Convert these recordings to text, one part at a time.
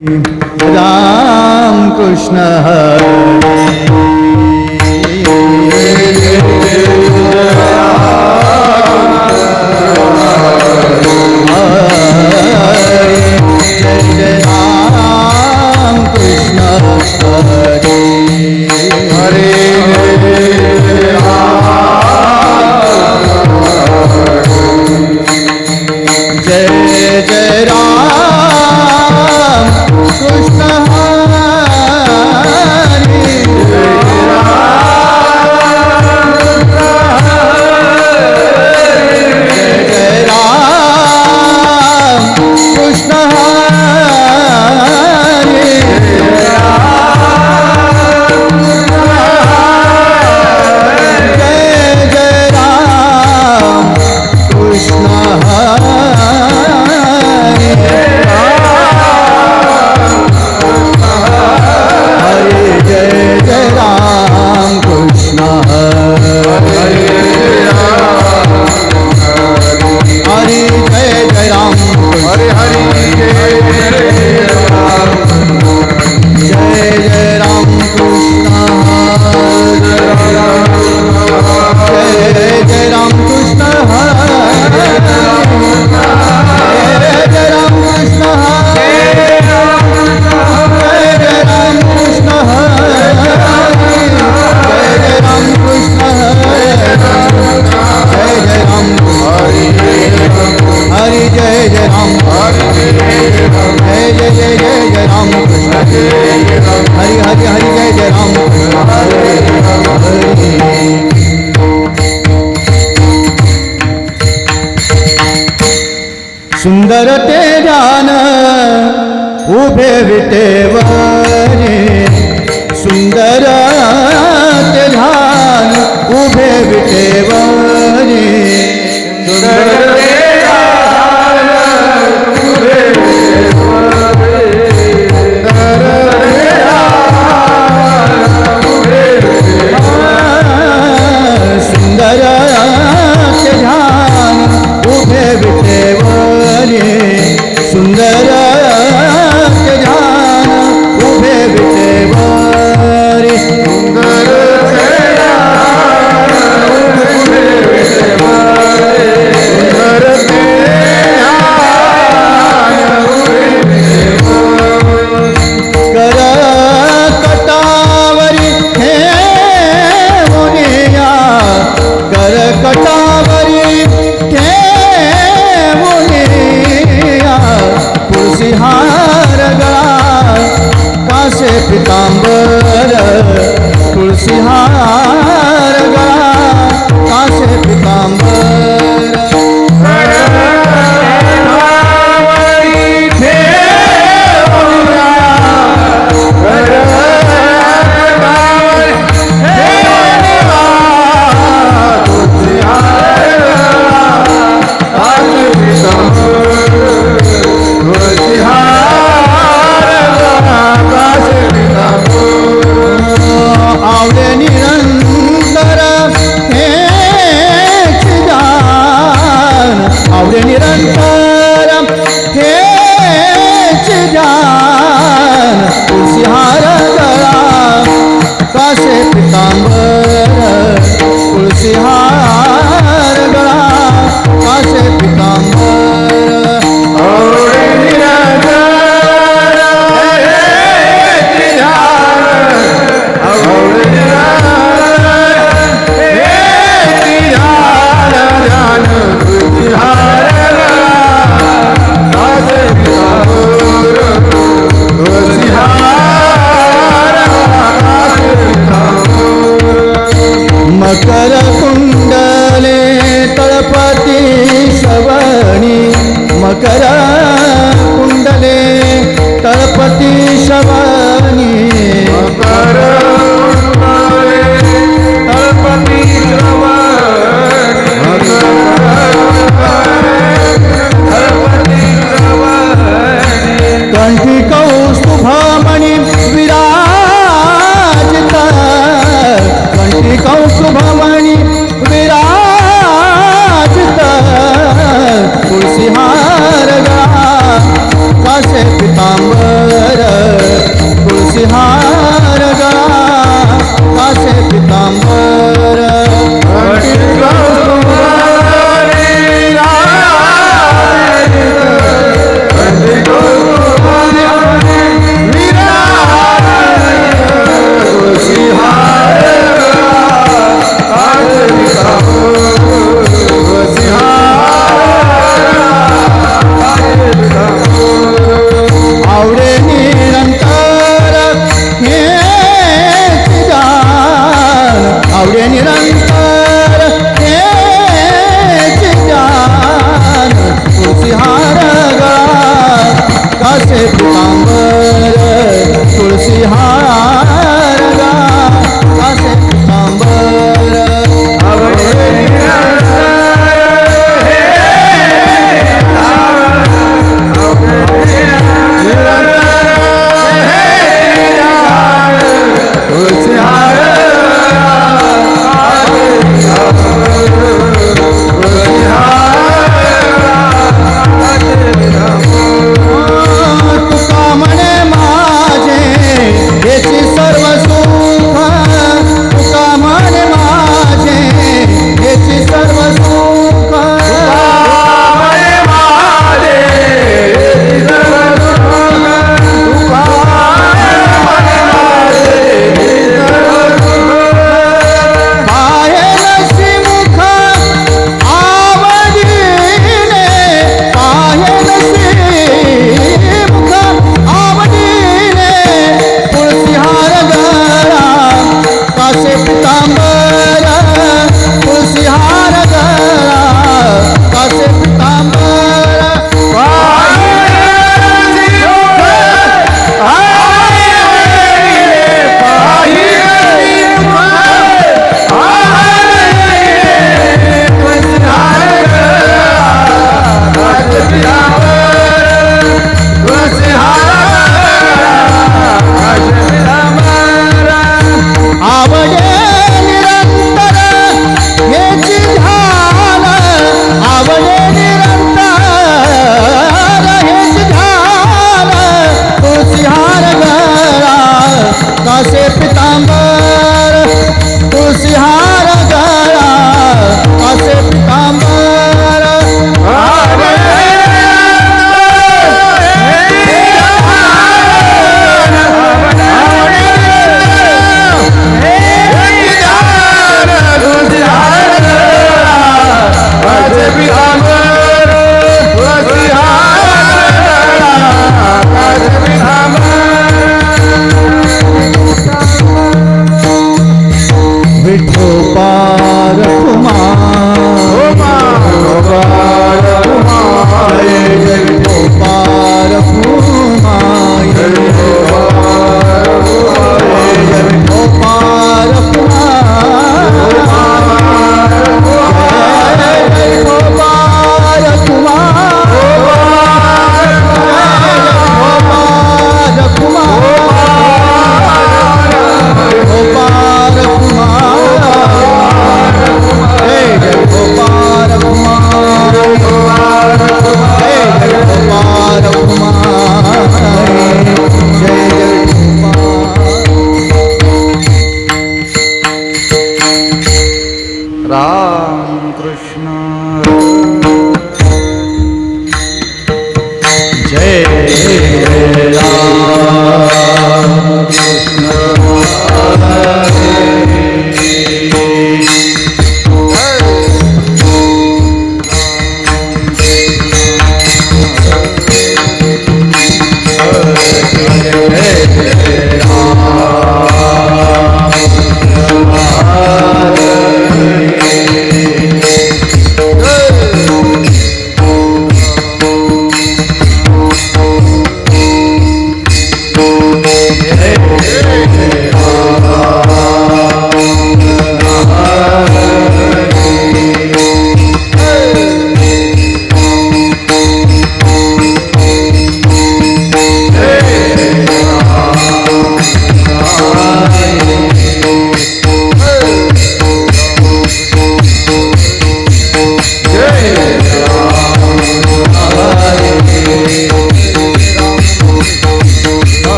राम कृष्ण सुंदर ते ध्यान उभे विटेवरी सुंदर ते ध्यान उभे विटेवरी सुंदर ते ध्यान उभे सुंदर ते ध्यान उभे विटेवरी सुंदर ते ध्यान उभे विटेवरी सुंदर ते ध्यान उभे विटेवरी सुंदर ते ध्यान उभे विटेवरी कर कटावरी हे मुनिया कर कटावरी हे तुलसीहार गळा कासे पितांबर तुलसीहार गळा कासे पितांबर आवडे निरंतर हे चिदान आवडे निरंतर हे चिदान तुलसीहार गळा कासे पितांबर तुलसीहार गळा कासे पितांबर आवडे निरंतर मकर कुंडले तळपती श्रवणी मकर कुंडले तळपती श्रवणी मकर कुंडले तळपती श्रवणी कंठी कौस्तुभमणि विराजित कंठी कौस्तुभमणि विराजित तुलसीहार गळा कासे पितांबर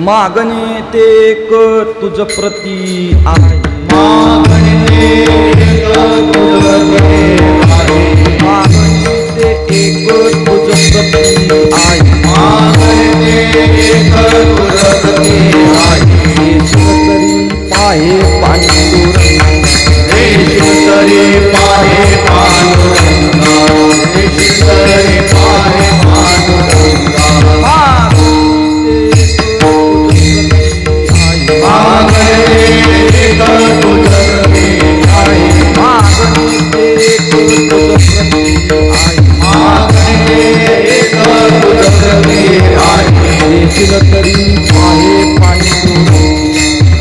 मागणी ते एक तुझ प्रती आहे. मागणी एक तुझ प्रती आहे. मागणी ते एक तुझ प्रती आहे. मागणी एक तुझ प्रती आहे. तरी पाहे पांडुरंग तरी पाहे पांडुरंगा. तरी पाहे पांडुरंगा. मागणी एक तुझ प्रती आहे. मागणी एक तुझ प्रती आहे. देशील तरी पाहे पांडुरंग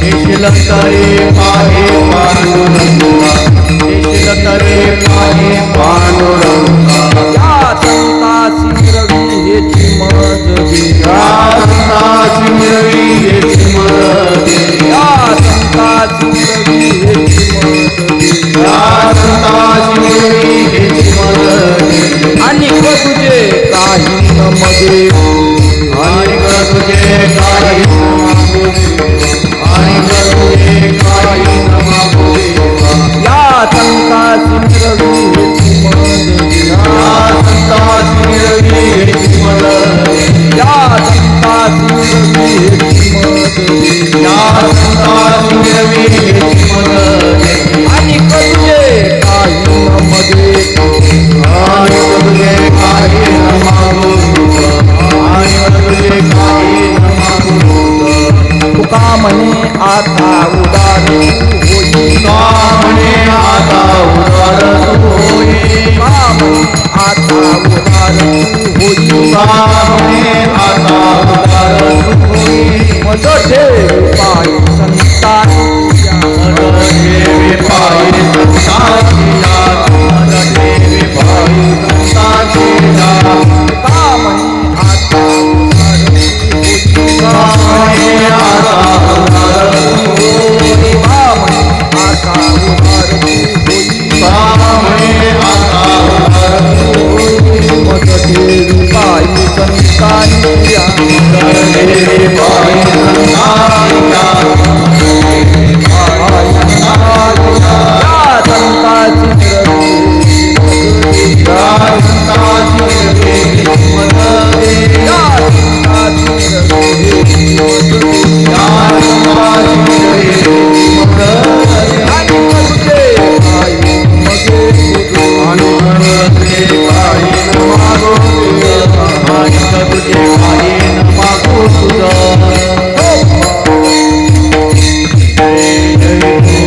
देशील तरी पाहे पांडुरंगा. देशील तरी पाहे पांडुरंगा. या संतासी रवी हेची मज दे. या संतासी रवी हेची मज दे. या संतासी रवी हेची मज दे. या संतासी रवी हेची मज दे. आणि तुझे काही न मध्ये आणि तुझे काही न मागू देवा. आणि तुझे काही न मागू देवा. या संतासी रवी हेची मज दे. या संतासी रवी हेची मज दे. या संतासी रवी हेची मज दे. या संतासी रवी हेची मज दे. आणि तुझे काही न मध्ये आणि तुझे काही न मागू देवा. आणि तुझे काही न मागू देवा. तुका म्हणे आता उदार होई. का म्हणे आता उदार तू होई. तुका म्हणे आता उदार होई. का म्हणे आता उदार तू होई. मज ठेव पायी संतानी मज देवी पायी संताची जात. मज देवी पायी संताची जात. तुका म्हणे आता उदार होई. का म्हणे आता उदार तू होई. तुका म्हणे आता उदार होई. का म्हणे आता उदार तू होई. मज ठेव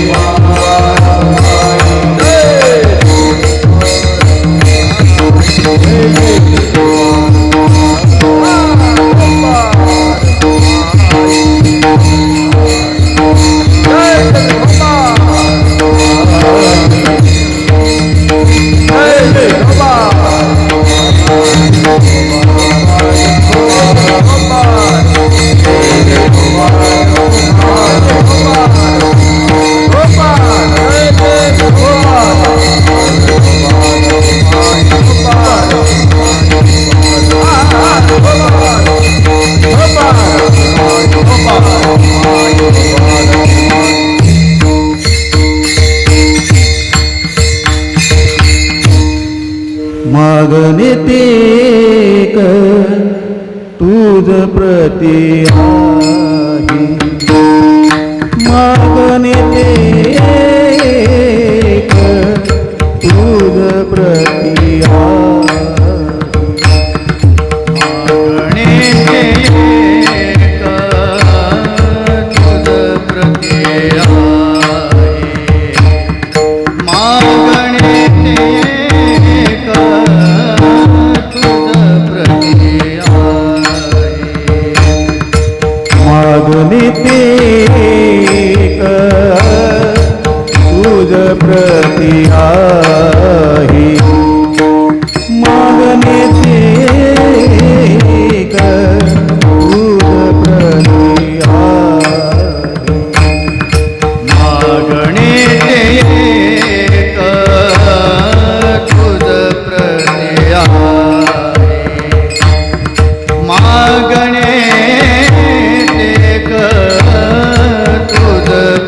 पायी संतानी देवी पायी संताची जात. मागणे ते तुझ प्रती आहे. मागणे ते तुझ प्रती आहे. मागणे ते तुझ प्रती आहे. मागणे ते मागणे ते तुझ प्रती आहे. मागणे ते तुझ प्रती आहे. मागणे ते तुझ प्रती आहे. मागणे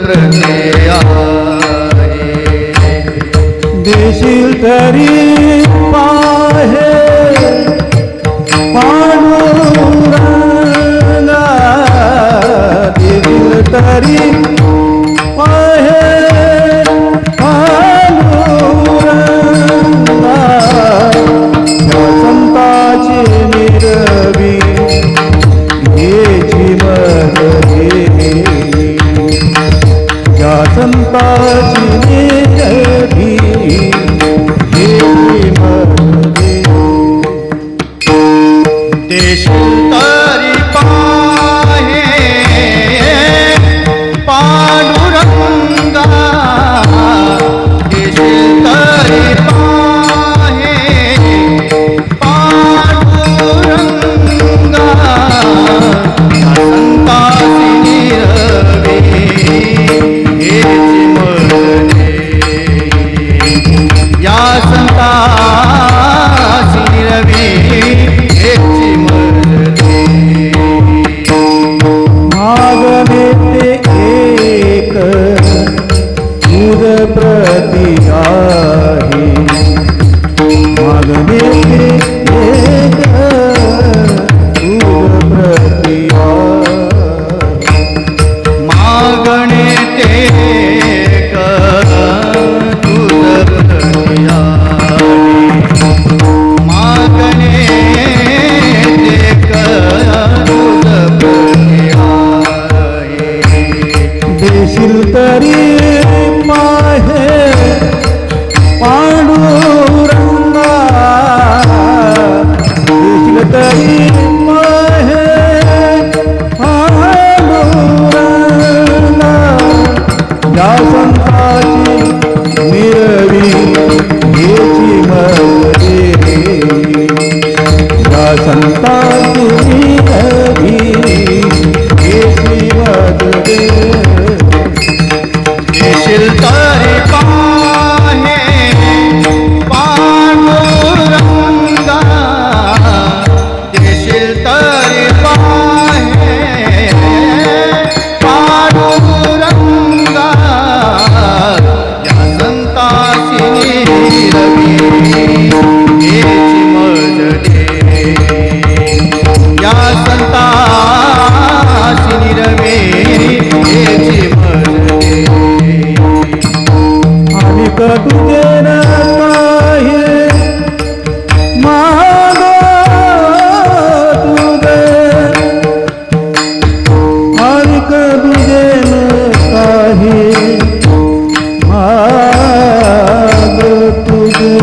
प्रते आहे. देशील तरी पाहे पांडुरंगा, देशील तरी पाहे पांडुरंगा, या संताची निरवी हेची मद घे, या संताची निरवी हेची मद घे. देशील तरी पाहे पांडुरंगा, देशील तरी पाहे पांडुरंगा, या संतासी निरवे हेची मद घे, या संतासी निरवे हेची मद घे. मागणे ते एक तुझ प्रती आहे, मागणे ते एक तुझ प्रती आहे. मागणे ते कर तुझ प्रती आहे, मागणे ते कर तुझ प्रती आहे. देशील तरी पाहे पांडुरंगा, देशील तरी पाहे पांडुरंगा, या संताची निरवी हेची मद घे, या संताची निरवी हेची मद घे. देशील तरी पाहे पांडुरंगा, देशील तरी पाहे पांडुरंगा, या संतासी निरवी हेची मद घे, या संतासी निरवे हेची मद घे. आणि तुझे न काही मागो तुझे, आणि तुझे न काही मागो तुझे.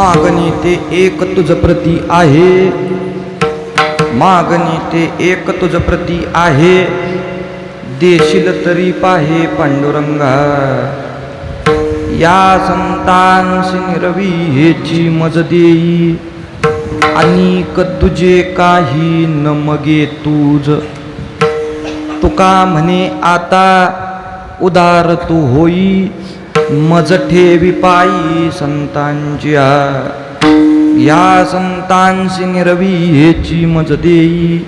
मागणी ते एक तुझ प्रती आहे, मागणी ते एक तुझ प्रती आहे, देशील तरी पाहे पांडुरंगा. या संतांसी निरवी हेची मज देई, अनिक तुझे काही न मगे तुझ. तुका म्हणे आता उदार तू होई, मज ठेवी पायी संतांच्या. या संतांसी निरवी हेची मज देई,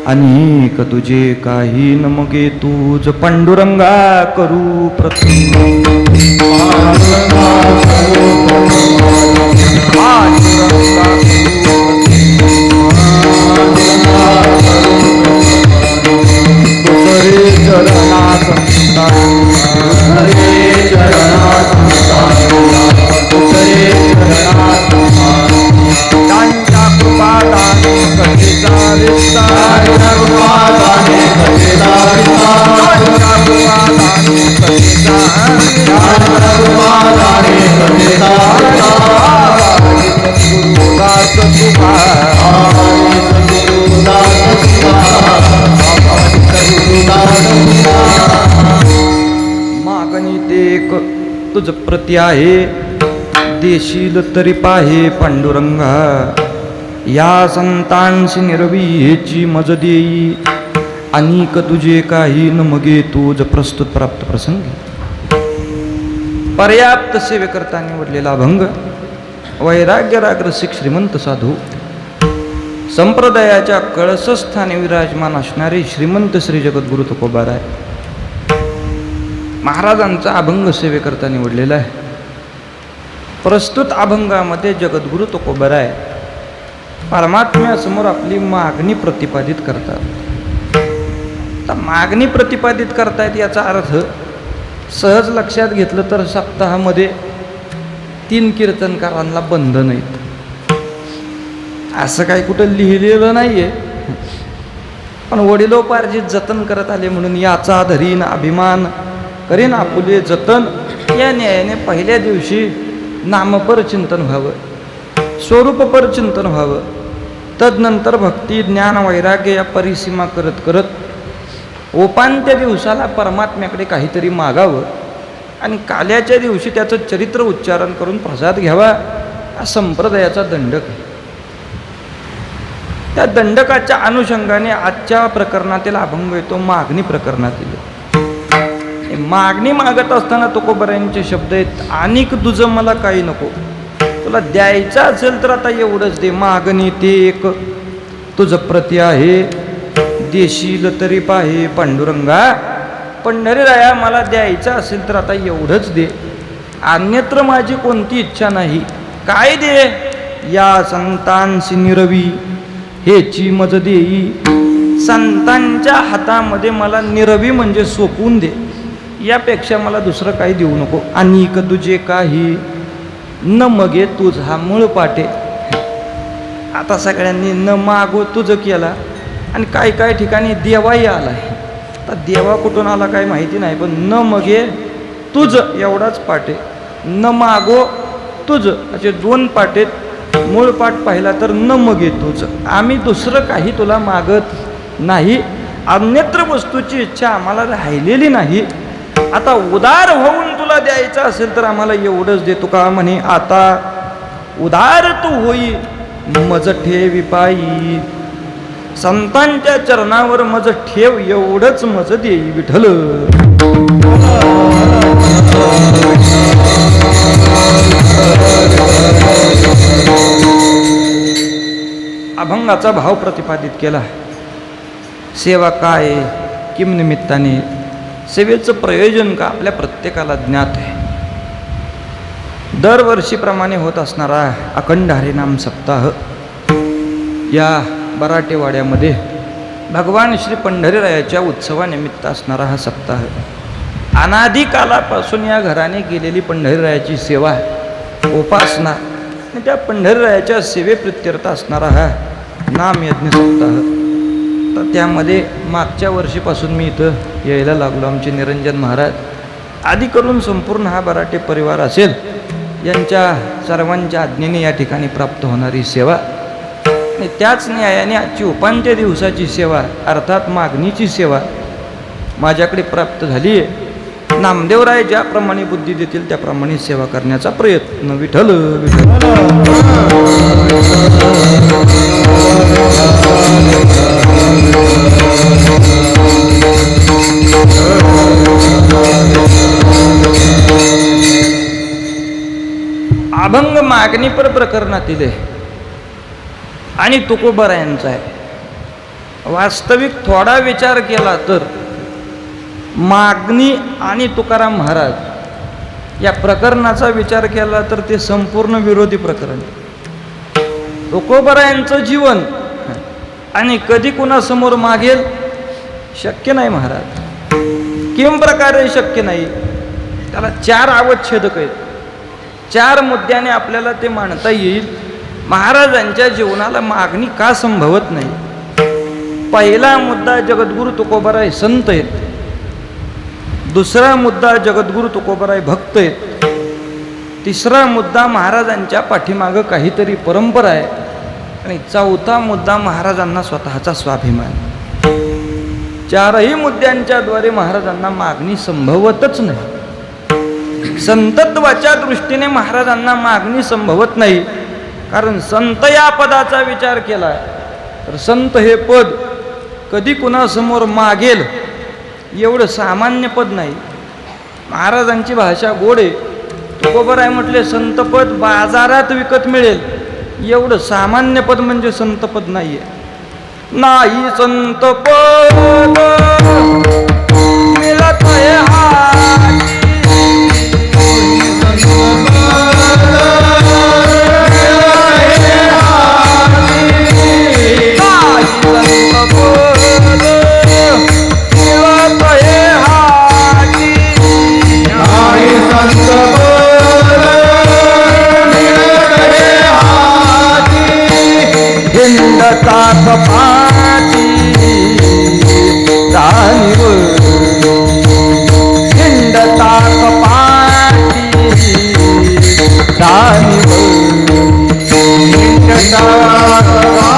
अनेक तुझे काही न मगे तुझ. पांडुरंगा करू प्रथम, दुसरे चरणा संतान, दुसरे चरणा संतान, दुसरे चरणा संतान. त्यांच्या कृपादाने कथेचा विस्तार, कृपादाने कथेचा विस्तार, कृपादाने कथेचा कृपादाने कथेचा गुरुदास तुका, मागणी ते एक तुझ प्रती आहे, देशील तरी पाहे पांडुरंगा. या संतांशी निरवी हेची मज देई, अनिक तुझे काही न मगे तुझ. प्रस्तुत प्राप्त प्रसंगी पर्याप्त सेवेकरता निवडलेला अभंग. वैराग्य रागरसिक श्रीमंत साधू, संप्रदायाच्या कळसस्थानी विराजमान असणारे श्रीमंत श्री जगद्गुरु तुकोबाराय महाराजांचा अभंग सेवेकरता निवडलेला आहे. प्रस्तुत अभंगामध्ये जगद्गुरु तुकोबाराय परमात्म्यासमोर आपली मागणी प्रतिपादित करतात. तर मागणी प्रतिपादित करतायत याचा अर्थ सहज लक्षात घेतलं तर सप्ताहामध्ये 3 कीर्तनकारांना बंध नाहीत असं काही कुठं लिहिलेलं नाहीये. पण वडिलोपार्जित जतन करत आले म्हणून याचा धरीन अभिमान करीन आपुले जतन. या न्यायाने पहिल्या दिवशी नामपर चिंतन व्हावं, स्वरूपपर चिंतन व्हावं. तदनंतर भक्ती ज्ञान वैराग्य या परिसीमा करत करत ओपांत्य दिवसाला परमात्म्याकडे काहीतरी मागावं आणि काल्याच्या दिवशी त्याचं चरित्र उच्चारण करून प्रसाद घ्यावा. हा संप्रदायाचा दंडक आहे. त्या दंडकाच्या अनुषंगाने आजच्या प्रकरणातील अभंग येतो मागणी प्रकरणातील. मागणी मागत असताना तुकोबारायांचे शब्द आहेत, अनिक तुझं मला काही नको, तुला द्यायचं असेल तर आता एवढंच दे. मागणी ते एक तुझ प्रती आहे, देशील तरी पाहे पांडुरंगा. पंढरीराया मला द्यायचं असेल तर आता एवढंच दे, अन्यत्र माझी कोणती इच्छा नाही. काय दे? या संतांशी निरवी हेची मज देई. संतांच्या हातामध्ये मला निरवी म्हणजे सोपवून दे, यापेक्षा मला दुसरं काही देऊ नको. अनिक तुझे काही न मगे तुझ. हा मूळ पाटे. आता सगळ्यांनी न मागो तुझ केला आणि काही काही ठिकाणी देवाही आलाय. आता देवा कुठून आला काय माहिती नाही, पण न मगे तुझ एवढाच पाटे, न मागो तुझ असे 2 पाटेत. मूळ पाठ पाहिला तर न मगे तुझ. आम्ही दुसरं काही तुला मागत नाही, अन्यत्र वस्तूची इच्छा आम्हाला राहिलेली नाही. आता उदार होऊन तुला द्यायचं असेल तर आम्हाला एवढंच दे. तुका म्हणे आता उदार तू होई, मज ठेवी पायी. संतांच्या चरणावर मज ठेव, एवढंच मज देई विठ्ठल. अभंगाचा भाव प्रतिपादित केला. सेवा काय, किम निमित्ताने, सेवेचं प्रयोजन का आपल्या प्रत्येकाला ज्ञात आहे. दरवर्षीप्रमाणे होत असणारा अखंड हरिनाम सप्ताह या बराटेवाड्यामध्ये भगवान श्री पंढरीरायाच्या उत्सवानिमित्त असणारा हा सप्ताह. अनादिकालापासून या घराने गेलेली पंढरीरायाची सेवा, उपासना आणि त्या पंढरीरायाच्या सेवेप्रित्यर्थ असणारा हा नामयज्ञ सप्ताह. तर त्यामध्ये मागच्या वर्षीपासून मी इथं यायला लागलो. आमचे निरंजन महाराज आदी करून संपूर्ण हा बराटे परिवार असेल यांच्या सर्वांच्या आज्ञेने या ठिकाणी प्राप्त होणारी सेवा आणि त्याच न्यायाने आजची उपांत्य दिवसाची सेवा अर्थात मागणीची सेवा माझ्याकडे प्राप्त झाली आहे. नामदेवराय ज्याप्रमाणे बुद्धी देतील त्याप्रमाणे सेवा करण्याचा प्रयत्न. विठ्ठल अभंग मागणीपर प्रकरणातील आहे आणि तुकोबरायांचा आहे. वास्तविक थोडा विचार केला तर मागणी आणि तुकाराम महाराज या प्रकरणाचा विचार केला तर ते संपूर्ण विरोधी प्रकरण. तुकोबरायांचं जीवन आणि कधी कुणासमोर मागेल शक्य नाही महाराज. किम प्रकारे शक्य नाही. त्याला 4 अवच्छेदक आहेत. 4 मुद्द्याने आपल्याला ते मांडता येईल. महाराजांच्या जीवनाला मागणी का संभवत नाही. पहिला मुद्दा जगद्गुरु तुकोबराय संत आहेत. दुसरा मुद्दा जगद्गुरु तुकोबराय भक्त आहेत. तिसरा मुद्दा महाराजांच्या पाठीमागं काहीतरी परंपरा आहे. आणि चौथा मुद्दा महाराजांना स्वतःचा स्वाभिमान. 4ही मुद्द्यांच्या द्वारे महाराजांना मागणी संभवतच नाही. संतत्वाच्या दृष्टीने महाराजांना मागणी संभवत नाही. कारण संत या पदाचा विचार केला तर संत हे पद कधी कुणासमोर मागेल एवढं सामान्य पद नाही. महाराजांची भाषा गोड आहे. तुकोबराय म्हटले संतपद बाजारात विकत मिळेल एवढं सामान्य पद म्हणजे संतपद नाहीये. नाही संतपद मिळत आहे हाती. कपाटी राणीवर हिंडता कपाटी राणीवर हिंडता कपाटी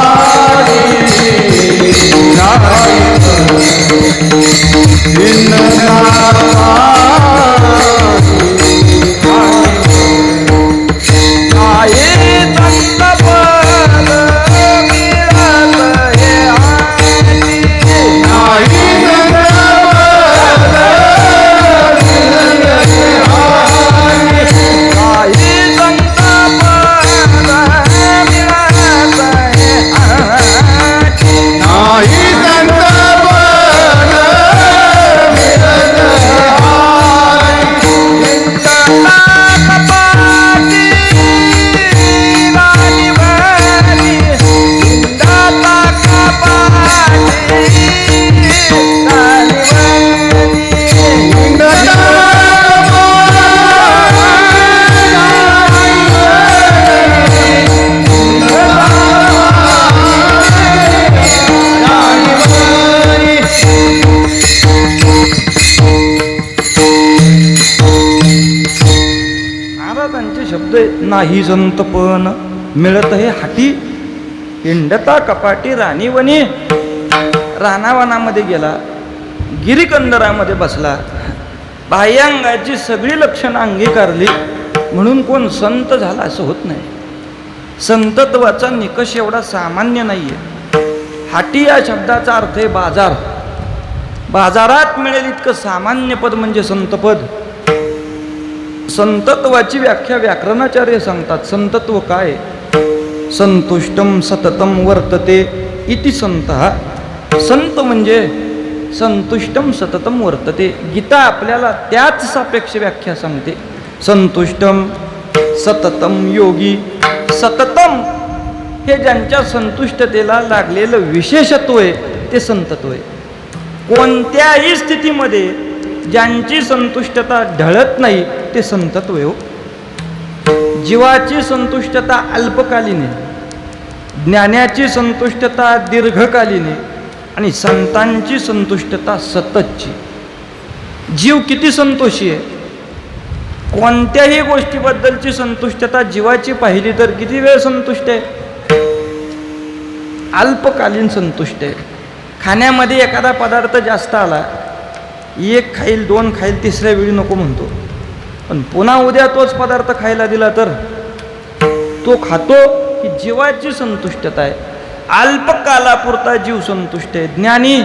नाही संतपण मिळत हे हाटी. हिंडता कपाटी राणीवनी. रानावनामध्ये गेला, गिरीकंदरामध्ये बसला, बाह्यांगाची सगळी लक्षणं अंगीकारली म्हणून कोण संत झाला असं होत नाही. संतत्वाचा निकष एवढा सामान्य नाहीये. हाटी या शब्दाचा अर्थ आहे बाजार. बाजारात मिळेल इतकं सामान्य पद म्हणजे संतपद. संतत्वाची व्याख्या व्याकरणाचार्य सांगतात. संतत्व काय? संतुष्टम सततम वर्तते इति संतः. संत म्हणजे संतुष्टम सततम वर्तते. गीता आपल्याला त्याच सापेक्ष व्याख्या सांगते. संतुष्टम सततम योगी. सततम हे ज्यांच्या संतुष्टतेला लागलेलं विशेषत्व आहे ते संतत्व आहे. कोणत्याही स्थितीमध्ये ज्यांची संतुष्टता ढळत नाही ते संतत्व आहे. जीवाची संतुष्टता अल्पकालीन आहे, ज्ञानाची संतुष्टता दीर्घकालीन आहे आणि संतांची संतुष्टता सततची. जीव किती संतोषी आहे कोणत्याही गोष्टीबद्दलची संतुष्टता जीवाची पाहिली तर किती वेळ संतुष्ट आहे? अल्पकालीन संतुष्ट आहे. खाण्यामध्ये एखादा पदार्थ जास्त आला, एक खाईल, दोन खाईल, तिसऱ्या वेळी नको म्हणतो. पण पुन्हा उद्या तोच पदार्थ खायला दिला तर तो खातो. ही जीवाची संतुष्टता आहे. अल्पकालापुरता जीव संतुष्ट आहे. ज्ञानी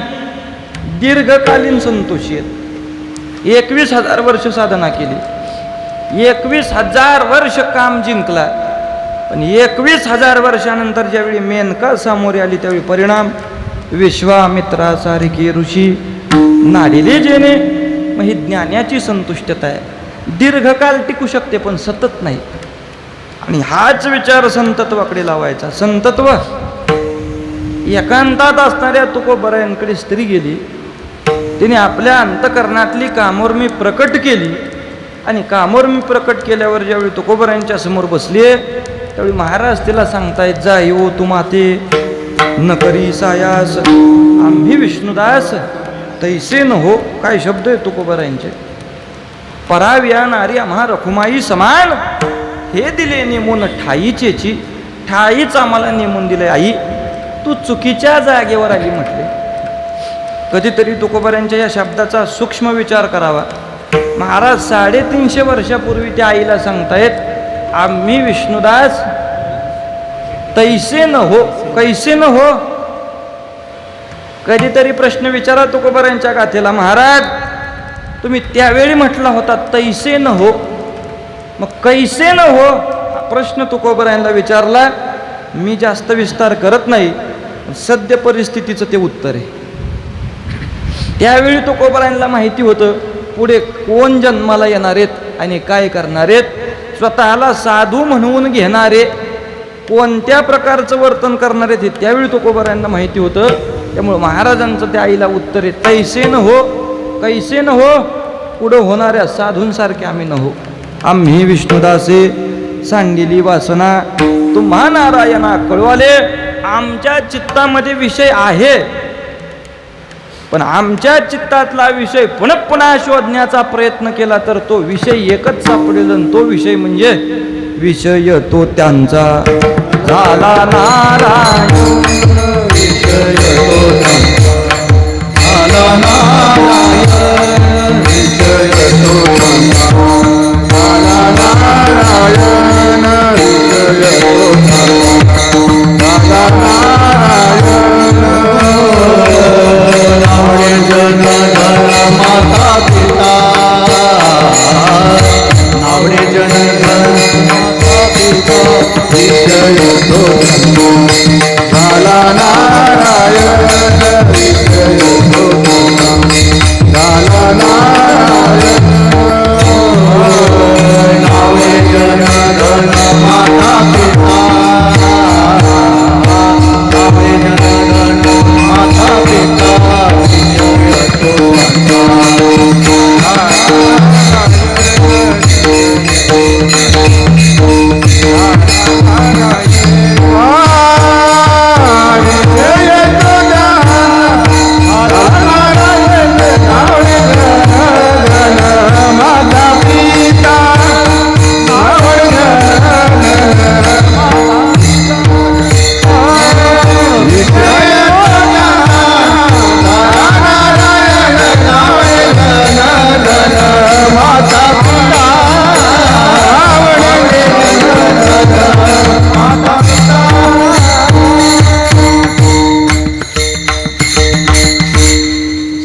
दीर्घकालीन संतोषी आहेत. 21,000 वर्ष साधना केली, 21,000 वर्ष काम जिंकला, पण 21,000 वर्षानंतर ज्यावेळी मेनका सामोरे आली त्यावेळी परिणाम विश्वामित्रासारखे ऋषी नाडिले जेणे. मग ही ज्ञानाची संतुष्टता आहे. दीर्घकाल टिकू शकते पण सतत नाही. आणि हाच विचार संतत्वाकडे लावायचा. संतत्व एकांतात असणाऱ्या तुकोबरायांकडे स्त्री गेली. तिने आपल्या अंतकरणातली कामोर्मी प्रकट केली आणि कामोर्मी प्रकट केल्यावर ज्यावेळी तुकोबरायांच्या समोर बसली त्यावेळी महाराज तिला सांगतायत, जा येऊ तू माते न करी सायास आम्ही विष्णुदास तैसे न हो. काय शब्द आहे तुकोबरायांचे. पराव्या नारी आम्हा रखुमाई समान, हे दिले नेमून ठाईचेची. ठाईच आम्हाला नेमून दिले. आई तू चुकीच्या जागेवर आली म्हटले. कधीतरी तुकोबरायांच्या या शब्दाचा सूक्ष्म विचार करावा. महाराज 350 वर्षापूर्वी त्या आईला सांगतायत, आम्ही विष्णुदास तैसे न हो. कैसे न हो. कधीतरी प्रश्न विचारा तुकोबरायांच्या गाथेला, महाराज तुम्ही त्यावेळी म्हटला होता तैसे न हो, मग कैसे न हो हा प्रश्न तुकोबरायांना विचारला. मी जास्त विस्तार करत नाही, सद्य परिस्थितीचं ते उत्तर आहे. त्यावेळी तुकोबरायांना माहिती होतं पुढे कोण जन्माला येणार आहेत आणि काय करणार आहेत. स्वतःला साधू म्हणवून घेणारे कोणत्या प्रकारचं वर्तन करणार आहेत हे त्यावेळी तुकोबरायांना माहिती होतं. त्यामुळे महाराजांचं त्या आईला उत्तर आहे, तैसे न हो, कैसे न हो. पुढं होणाऱ्या साधूंसारखे आम्ही न हो. आम्ही विष्णुदासे सांगिली वासना तुम्हा नारायणा कळवाले. आमच्या चित्तामध्ये विषय आहे, पण आमच्या चित्तातला विषय पुन्हा पुन्हा शोधण्याचा प्रयत्न केला तर तो विषय एकच सापडेल. आणि तो विषय म्हणजे विषय तो त्यांचा झाला नारायण. विषय तो झाला नारायण. विषय तो झाला नारायण. विषय तो झाला नारायण. नावडे जन धन माता पिता. नावडे जन धन माता पिता. विषय तो झाला नारायण. विषय तो झाला नारायण. नावडे जन धन माता पिता. नावडे जन धन माता पिता. विषय तो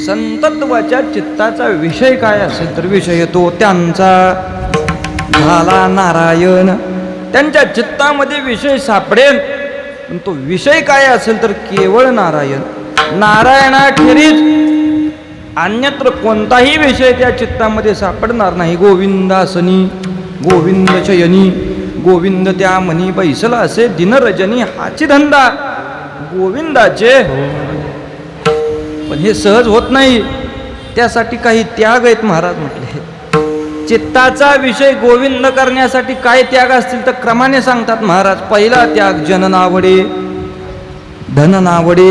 संतत्वाच्या चित्ताचा विषय काय असेल तर विषय तो त्यांचा झाला नारायण. त्यांच्या चित्तामध्ये विषय सापडेल, पण तो विषय काय असेल तर केवळ नारायण. नारायणाखेरीज अन्यत्र कोणताही विषय त्या चित्तामध्ये सापडणार नाही. गोविंदासनी गोविंद शयनी गोविंद त्या मनी बैसला असे दिनरजनी हाची धंदा गोविंदाचे. पण हे सहज होत नाही, त्यासाठी काही त्याग आहेत. महाराज म्हटले चित्ताचा विषय गोविंद करण्यासाठी काय त्याग असतील तर क्रमाने सांगतात महाराज. पहिला त्याग जन नावडे धन नावडे,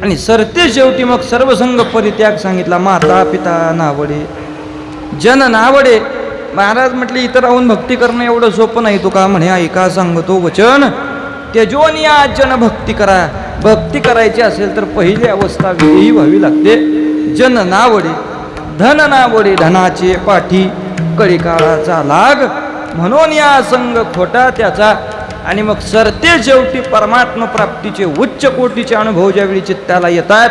आणि सरते शेवटी मग सर्वसंग परित्याग सांगितला. माता पिता नावडे जन नावडे. महाराज म्हटले इथं राहून भक्ती करणं एवढं सोपं नाही. तुका म्हणे ऐका सांगतो वचन, त्यजोनिया जन भक्ती करा. भक्ती करायची असेल तर पहिली अवस्था विधी व्हावी लागते. जन नावडे धन नावडे, धनाचे पाठी कळी काळाचा लाग, म्हणून या संग खोटा त्याचा. आणि मग सरते शेवटी परमात्म प्राप्तीचे उच्च कोटीचे अनुभव ज्यावेळी चित्ताला येतात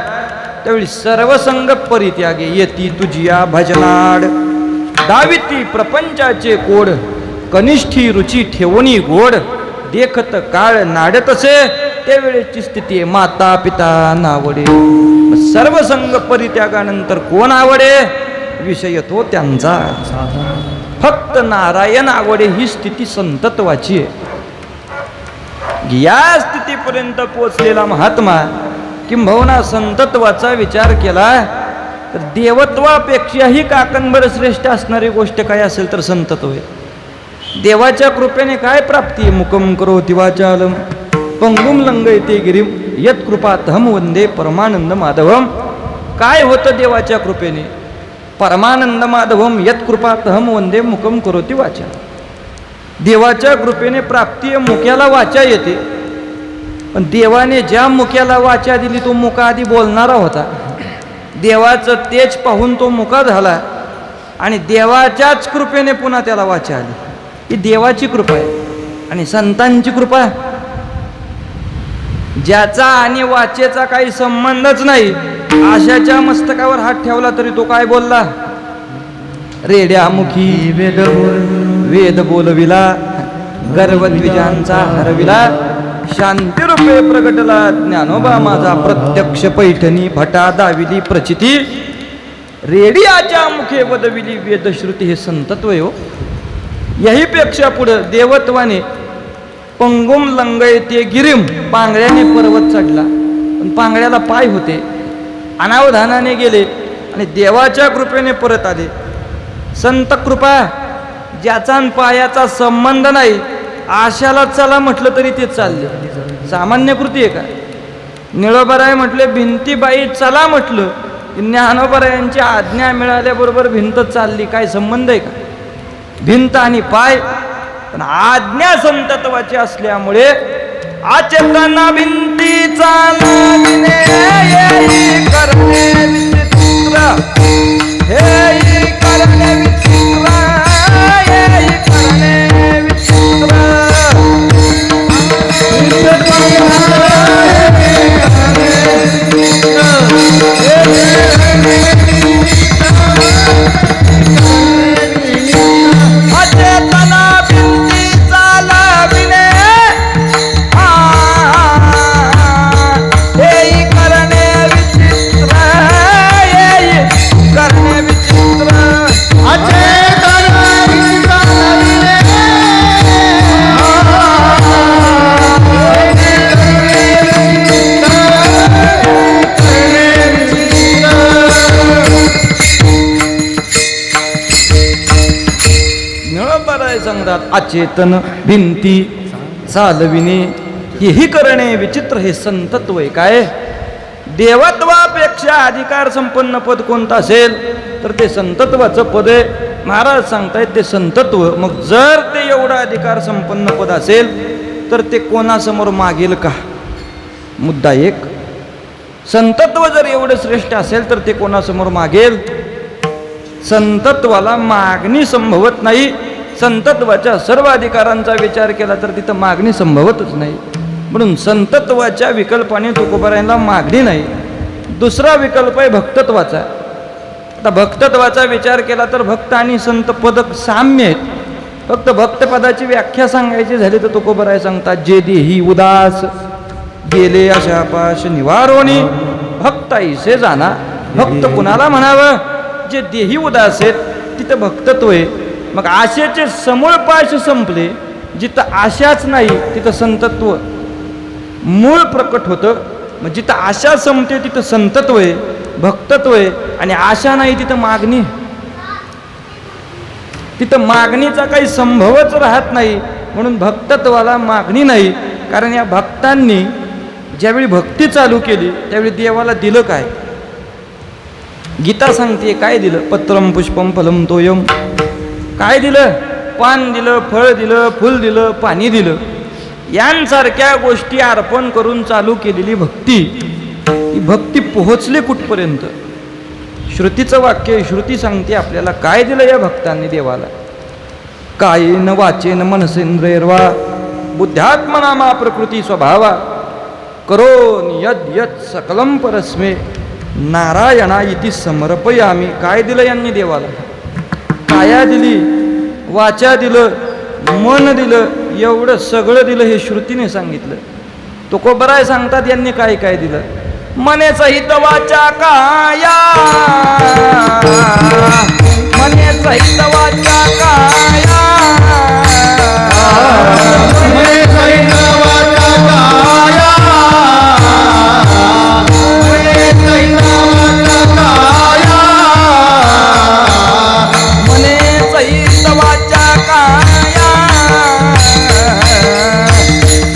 त्यावेळी सर्व संग परित्यागे येती तुझिया भजनाड. दाविती प्रपंचाचे कोड, कनिष्ठी रुची ठेवणी गोड, देखत काळ नाडतसे त्यावेळेची स्थिती आहे माता पिता नावडे. सर्व संग परित्यागानंतर कोण आवडे? विषय तो त्यांचा. फक्त नारायण आवडे ही स्थिती संतत्वाची आहे. या स्थितीपर्यंत पोचलेला महात्मा किंबहुना संतत्वाचा विचार केला तर देवत्वापेक्षाही काकणभर श्रेष्ठ असणारी गोष्ट काय असेल तर संतत्व आहे. देवाच्या कृपेने काय प्राप्ती? मुकम करोति वाचालम पंगुम लंघयते गिरिम यत कृपातहम वंदे परमानंद माधवम. काय होतं देवाच्या कृपेने? परमानंद माधवम यत कृपातहम वंदे मुकम करोति वाचा. देवाच्या कृपेने प्राप्ती मुक्याला वाचा येते. पण देवाने ज्या मुक्याला वाचा दिली तो मुका आधी बोलणारा होता. देवाचं तेज पाहून तो मुका झाला आणि देवाच्याच कृपेने पुन्हा त्याला वाचा आली. ही देवाची कृपा आहे. आणि संतांची कृपा ज्याचा आणि वाचेचा काही संबंधच नाही अशाच्या मस्तकावर हात ठेवला तरी तो काय बोलला? रेड्यामुखी वेद बोलविला, गर्वद्विजांचा हरविला, शांतीरूपे प्रगटला ज्ञानोबा माझा प्रत्यक्ष पैठणी भटा दाविली प्रचिती. रेडियाच्या मुखे वदविली वेदश्रुती. हे संतत्व हो. याहीपेक्षा पुढं देवत्वाने पंगुम लंघयते गिरिम, पांगळ्याने पर्वत चढला पण पांगळ्याला पाय होते, अनावधानाने गेले आणि देवाच्या कृपेने परत आले. संत कृपा ज्याचा आणि पायाचा संबंध नाही आशाला चला म्हटलं तरी ते चालले. सामान्य कृती आहे का? निळोबराय म्हटले भिंतीबाई चला म्हटलं, ज्ञानोबरायांची आज्ञा मिळाल्याबरोबर भिंत चालली. काय संबंध आहे का भिंत आणि पाय? पण आज्ञा संतत्वाची असल्यामुळे आचेतना भिंती चालविणे येई करणे विचित्र, हेई करणे विचित्र, येई करणे विचित्र. अचेतना भिंती चालविणे येई करणे विचित्र, येई करणे विचित्र. अचेतना भिंती चालविणे सांगतात अचेतन भिंती चालविणे हेही करणे विचित्र. हे संतत्व आहे. काय? देवत्वापेक्षा अधिकार संपन्न पद कोणतं असेल तर ते संतत्वाचं पद आहे. महाराज सांगतायत ते संतत्व. मग जर ते एवढं अधिकार संपन्न पद असेल तर ते कोणासमोर मागेल का? मुद्दा एक. संतत्व जर एवढं श्रेष्ठ असेल तर ते कोणासमोर मागेल? संतत्वाला मागणी संभवत नाही. संतत्वाच्या सर्व अधिकारांचा विचार केला तर तिथं मागणी संभवतच नाही. म्हणून संतत्वाच्या विकल्पाने तुकोबारायांना मागणी नाही. दुसरा विकल्प आहे भक्तत्वाचा. आता भक्तत्वाचा विचार केला तर भक्त आणि संत पद साम्य आहेत. फक्त भक्तपदाची व्याख्या सांगायची झाली तर तुकोबाराय सांगतात जे देही उदास गेले अशा पाश निवारोनी भक्ताईसे जाना. भक्त कुणाला म्हणावं? जे देही उदास आहेत तिथं भक्तत्व आहे. मग आशेचे समूळ पाश संपले, जिथं आशाच नाही तिथं संतत्व मूळ प्रकट होतं. मग जिथं आशा संपते तिथं संतत्व आहे, भक्तत्व आहे. आणि आशा नाही तिथं मागणी. तिथं मागणीचा काही संभवच राहत नाही. म्हणून भक्तत्वाला मागणी नाही. कारण या भक्तांनी ज्यावेळी भक्ती चालू केली त्यावेळी देवाला दिलं काय? गीता सांगते काय दिलं? पत्रम पुष्पम फलम तोयम काय दिलं? पान दिलं, फळ दिलं, फुल दिलं, पाणी दिलं. यांसारख्या गोष्टी अर्पण करून चालू केलेली भक्ती, ही भक्ती पोहोचली कुठपर्यंत? श्रुतीचं वाक्य, श्रुती सांगते आपल्याला काय दिलं या भक्तांनी देवाला. कायेन वाचेन मनसेंद्रियर्वा बुद्ध्यात्मना प्रकृती स्वभावा करोन यद यद सकलम परस्मे नारायणा इति समर्पयामी. काय दिलं यांनी देवाला? काया दिली, वाचा दिलं, मन दिलं, एवढं सगळं दिलं हे श्रुतीने सांगितलं. तुकोबराय सांगतात यांनी काय काय दिलं. मने सहित वाचा काया, मने सहित वाचा काया, मने सहित वाचा काया, मने सहित वाचा काया, मने सहित वाचा काया,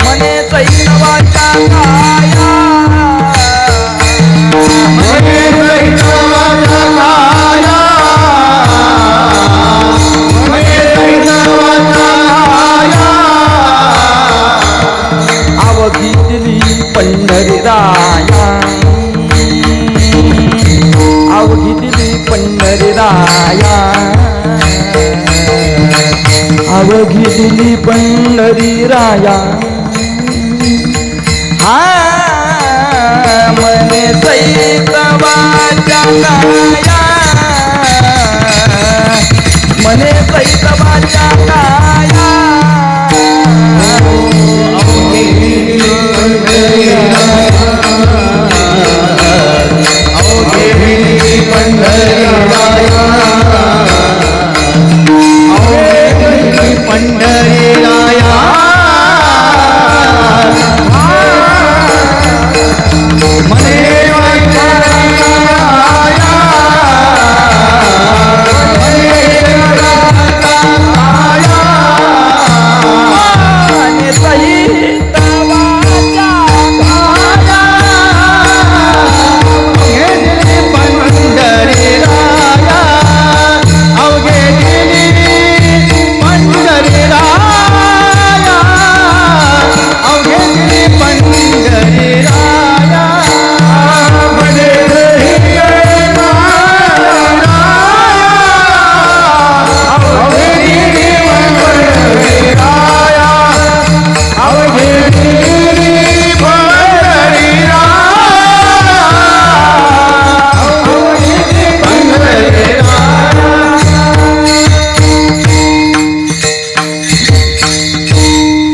मने सहित वाचा काया, मने सहित वाचा काया, मने सहित वाचा काया. अवघी दिली पंढरी राया, अवघी दिली पंढरी राया, अवघी दिली पंढरी राया. हा मने सहित वाचा काया, मने सहित वाचा काया, पंढरीराया, मने वैकुंठराया, मने सहित वाचा काया, पंढरीराया, अवघे दिली पंढरीराया, अवघे दिली पंढरीराया. मने सहित अवघे दिली पंढरीराया, अवघे दिली पंढरीराया, अवघे दिली पंढरीराया.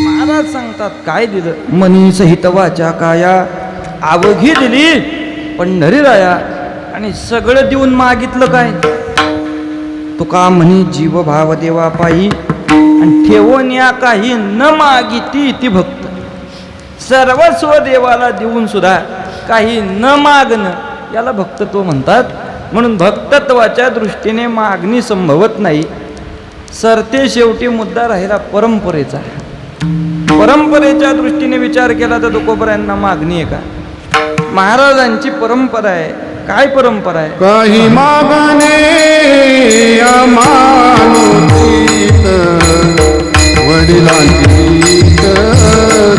महाराज सांगतात काय दिलं? मनी सहित वाचा काया, अवघी दिली पंढरी राया. आणि सगळं देऊन मागितलं काय? तुका म्हणी जीव भाव देवा पायी आणि ठेवून या काही न मागिती ती भक्त. सर्वस्व देवाला देऊन सुद्धा काही न मागणं याला भक्तत्व म्हणतात. म्हणून भक्तत्वाच्या दृष्टीने मागणी संभवत नाही. सरते शेवटी मुद्दा राहिला परंपरेचा. परंपरेच्या दृष्टीने विचार केला तर तुकोबरायांना मागणी आहे का? महाराजांची परंपरा आहे. काय परंपरा आहे? काही मागणे अमानुषित वडिलांची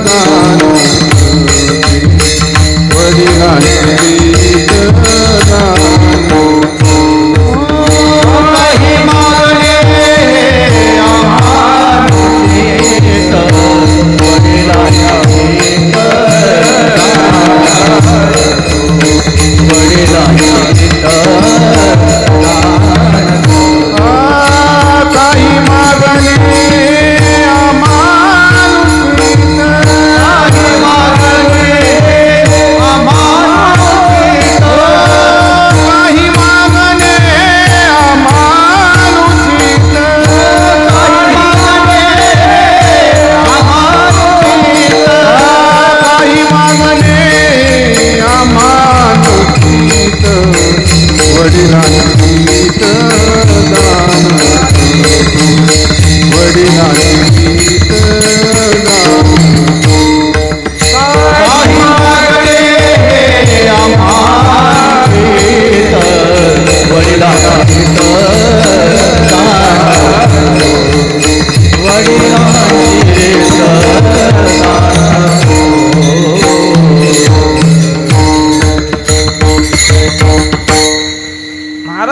दान, वडिलांची दान. काही मागणे अमानुषित वडिलांची काही मागणे अमानुषित, काही मागणे अमानुषित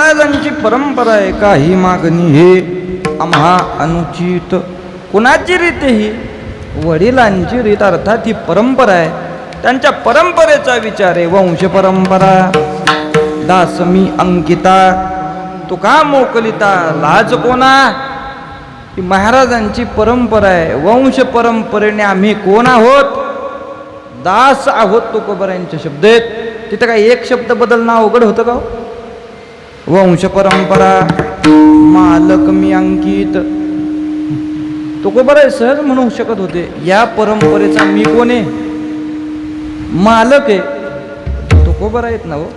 महाराजांची परंपरा आहे काही मागणी हे आम्हा अनुचित. कुणाची रीत ही? वडिलांची रीत, अर्थात ही परंपरा आहे. त्यांच्या परंपरेचा विचार आहे. वंश परंपरा दास मी अंकिता तुका मोकलिता लाज कोणा. ही महाराजांची परंपरा आहे. वंश परंपरेने आम्ही कोण आहोत? दास आहोत. तुकोबरायांचे शब्द आहेत. तिथं काय एक शब्द बदलणं अवघड होतं का? वंश परंपरा मालक मी अंकित. तुकोबराय सहज म्हणू शकत होते या परंपरेचा मी कोण आहे? मालक आहे. तुकोबराय आहेत ना हो.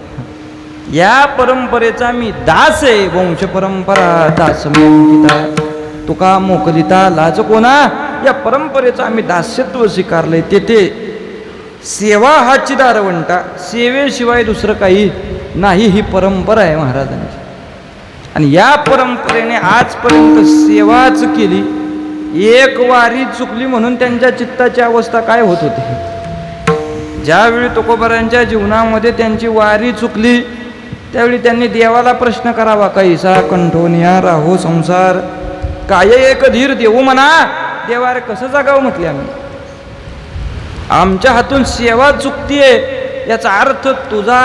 या परंपरेचा मी दास आहे. वंश परंपरा दास मी अंकिता तुका मोकलिता लाज कोणा. या परंपरेचा आम्ही दास्यत्व स्वीकारलंय. तेथे सेवा हा चिदारवंटा, सेवेशिवाय दुसरं काही नाही. ही परंपरा आहे महाराजांची. आणि या परंपरेने आजपर्यंत सेवाच केली. एक वारी चुकली म्हणून त्यांच्या चित्ताची अवस्था काय होत होती? ज्यावेळी तुकोबरांच्या जीवनामध्ये त्यांची वारी चुकली त्यावेळी त्यांनी देवाला प्रश्न करावा, कैसा कंठोनिया राहो संसार, काय एक धीर देऊ म्हणा. देवा रे कसं जागावं म्हटले आम्ही. आमच्या हातून सेवा चुकतीये याचा अर्थ तुझा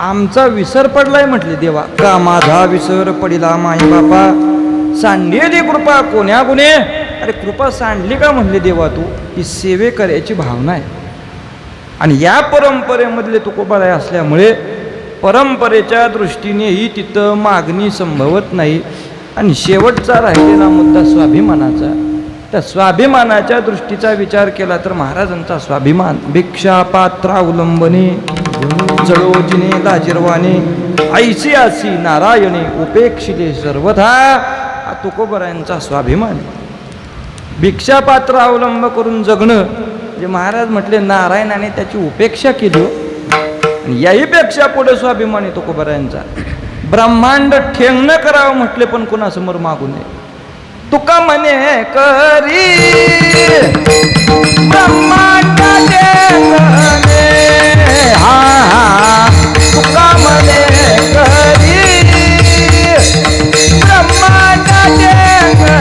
आमचा विसर पडलाय म्हटले देवा. का माझा विसर पडिला माई बापा, सांडली दे कृपा कोण्या गुणे. अरे कृपा सांडली का म्हणले देवा तू. ही सेवे करायची भावना आहे. आणि या परंपरेमधले तुकोबाराय असल्यामुळे परंपरेच्या दृष्टीनेही तिथं मागणी संभवत नाही. आणि शेवटचा राहिलेला मुद्दा स्वाभिमानाचा. त्या स्वाभिमानाच्या दृष्टीचा विचार केला तर महाराजांचा स्वाभिमान भिक्षा पात्रावलंबने जळोजिने लाजिरवाने ऐसी आसी नारायणे उपेक्षिले सर्वथा. हा तुकोबरायांचा स्वाभिमान. भिक्षा पात्र अवलंब करून जगणं जे महाराज म्हटले नारायणाने त्याची उपेक्षा केली. याहीपेक्षा पुढे स्वाभिमान आहे तुकोबरायांचा. ब्रह्मांड ठेंगणं करावं म्हटले पण कोणासमोर मागू नये. तुका म्हणे करी ब्रह्मांड ठेंगणे, हा तुका म्हणे करी ब्रह्मांड ठेंगणे,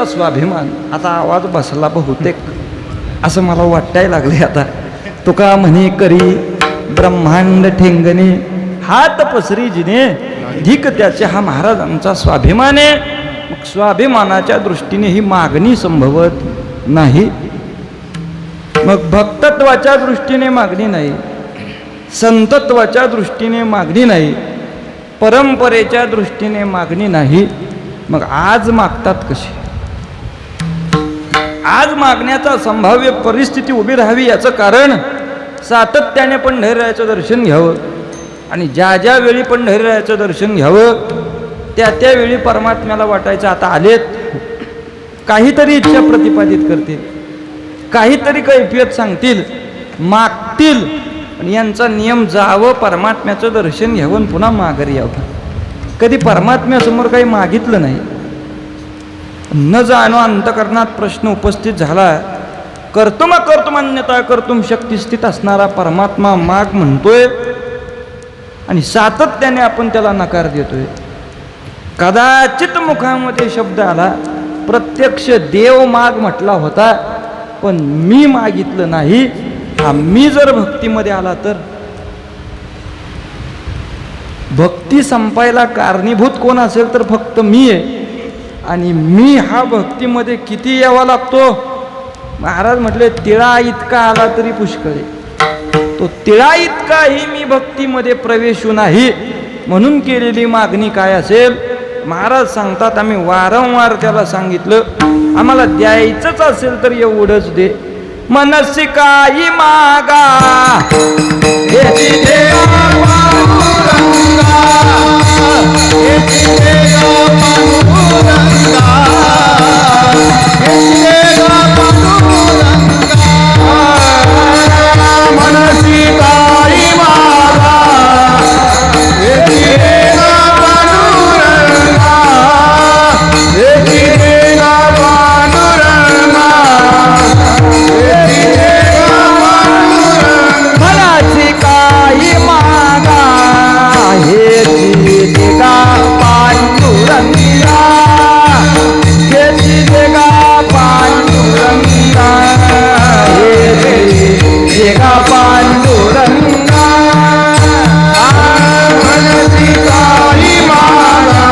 स्वाभिमान. आता आवाज बसला बहुतेक असं मला वाटायला लागले आता. तुका म्हणे करी ब्रह्मांड ठेंगणे, हात पसरी जिने धिक त्याचे, हा महाराजांचा स्वाभिमान आहे. मग स्वाभिमानाच्या दृष्टीने ही मागणी संभवत नाही. मग भक्तत्वाच्या दृष्टीने मागणी नाही, संतत्वाच्या दृष्टीने मागणी नाही, परंपरेच्या दृष्टीने मागणी नाही. मग आज मागतात कशी? आज मागण्याचा संभाव्य परिस्थिती उभी राहावी याचं कारण सातत्याने पंढरीरायाचं दर्शन घ्यावं, आणि ज्या ज्या वेळी पंढरीरायाचं दर्शन घ्यावं त्या त्यावेळी परमात्म्याला वाटायचं आता आलेत, काहीतरी इच्छा प्रतिपादित करतील, काहीतरी कैफियत सांगतील, मागतील, आणि यांचा नियम जावं, परमात्म्याचं दर्शन घ्यावं, पुन्हा माघारी यावं. कधी परमात्म्यासमोर काही मागितलं नाही. न जाणो अंतकरणात प्रश्न उपस्थित झाला. कर्तुमान्यता कर्तुम शक्ती स्थित असणारा परमात्मा माग म्हणतोय, आणि सातत्याने आपण त्याला नकार देतोय. कदाचित मुखामध्ये शब्द आला, प्रत्यक्ष देव माग म्हटला होता, पण मी मागितलं नाही. हा मी जर भक्तीमध्ये आला तर भक्ती संपायला कारणीभूत कोण असेल तर फक्त मी आहे. आणि मी हा भक्तीमध्ये किती यावा लागतो? महाराज म्हटले तिळा इतका आला तरी पुष्कळे. तो तिळा इतकाही मी भक्तीमध्ये प्रवेशू नाही, म्हणून केलेली मागणी काय असेल? महाराज सांगतात, आम्ही वारंवार त्याला सांगितलं, आम्हाला द्यायचंच असेल तर एवढंच दे. मनसी काही मागा हेची देवा पांडुरंगा, हेची देवा पांडुरंगा, हेची देवा पांडुरंगा. मनसी काही मागा हेची देवा पांडुरंगा, हेची देवा पांडुरंगा, मनाची काही मागा हेची देगा पांडुरंगा, हेची देगा पांडुरंगा, हेची देगा पांडुरंगा. मनाची काही मागा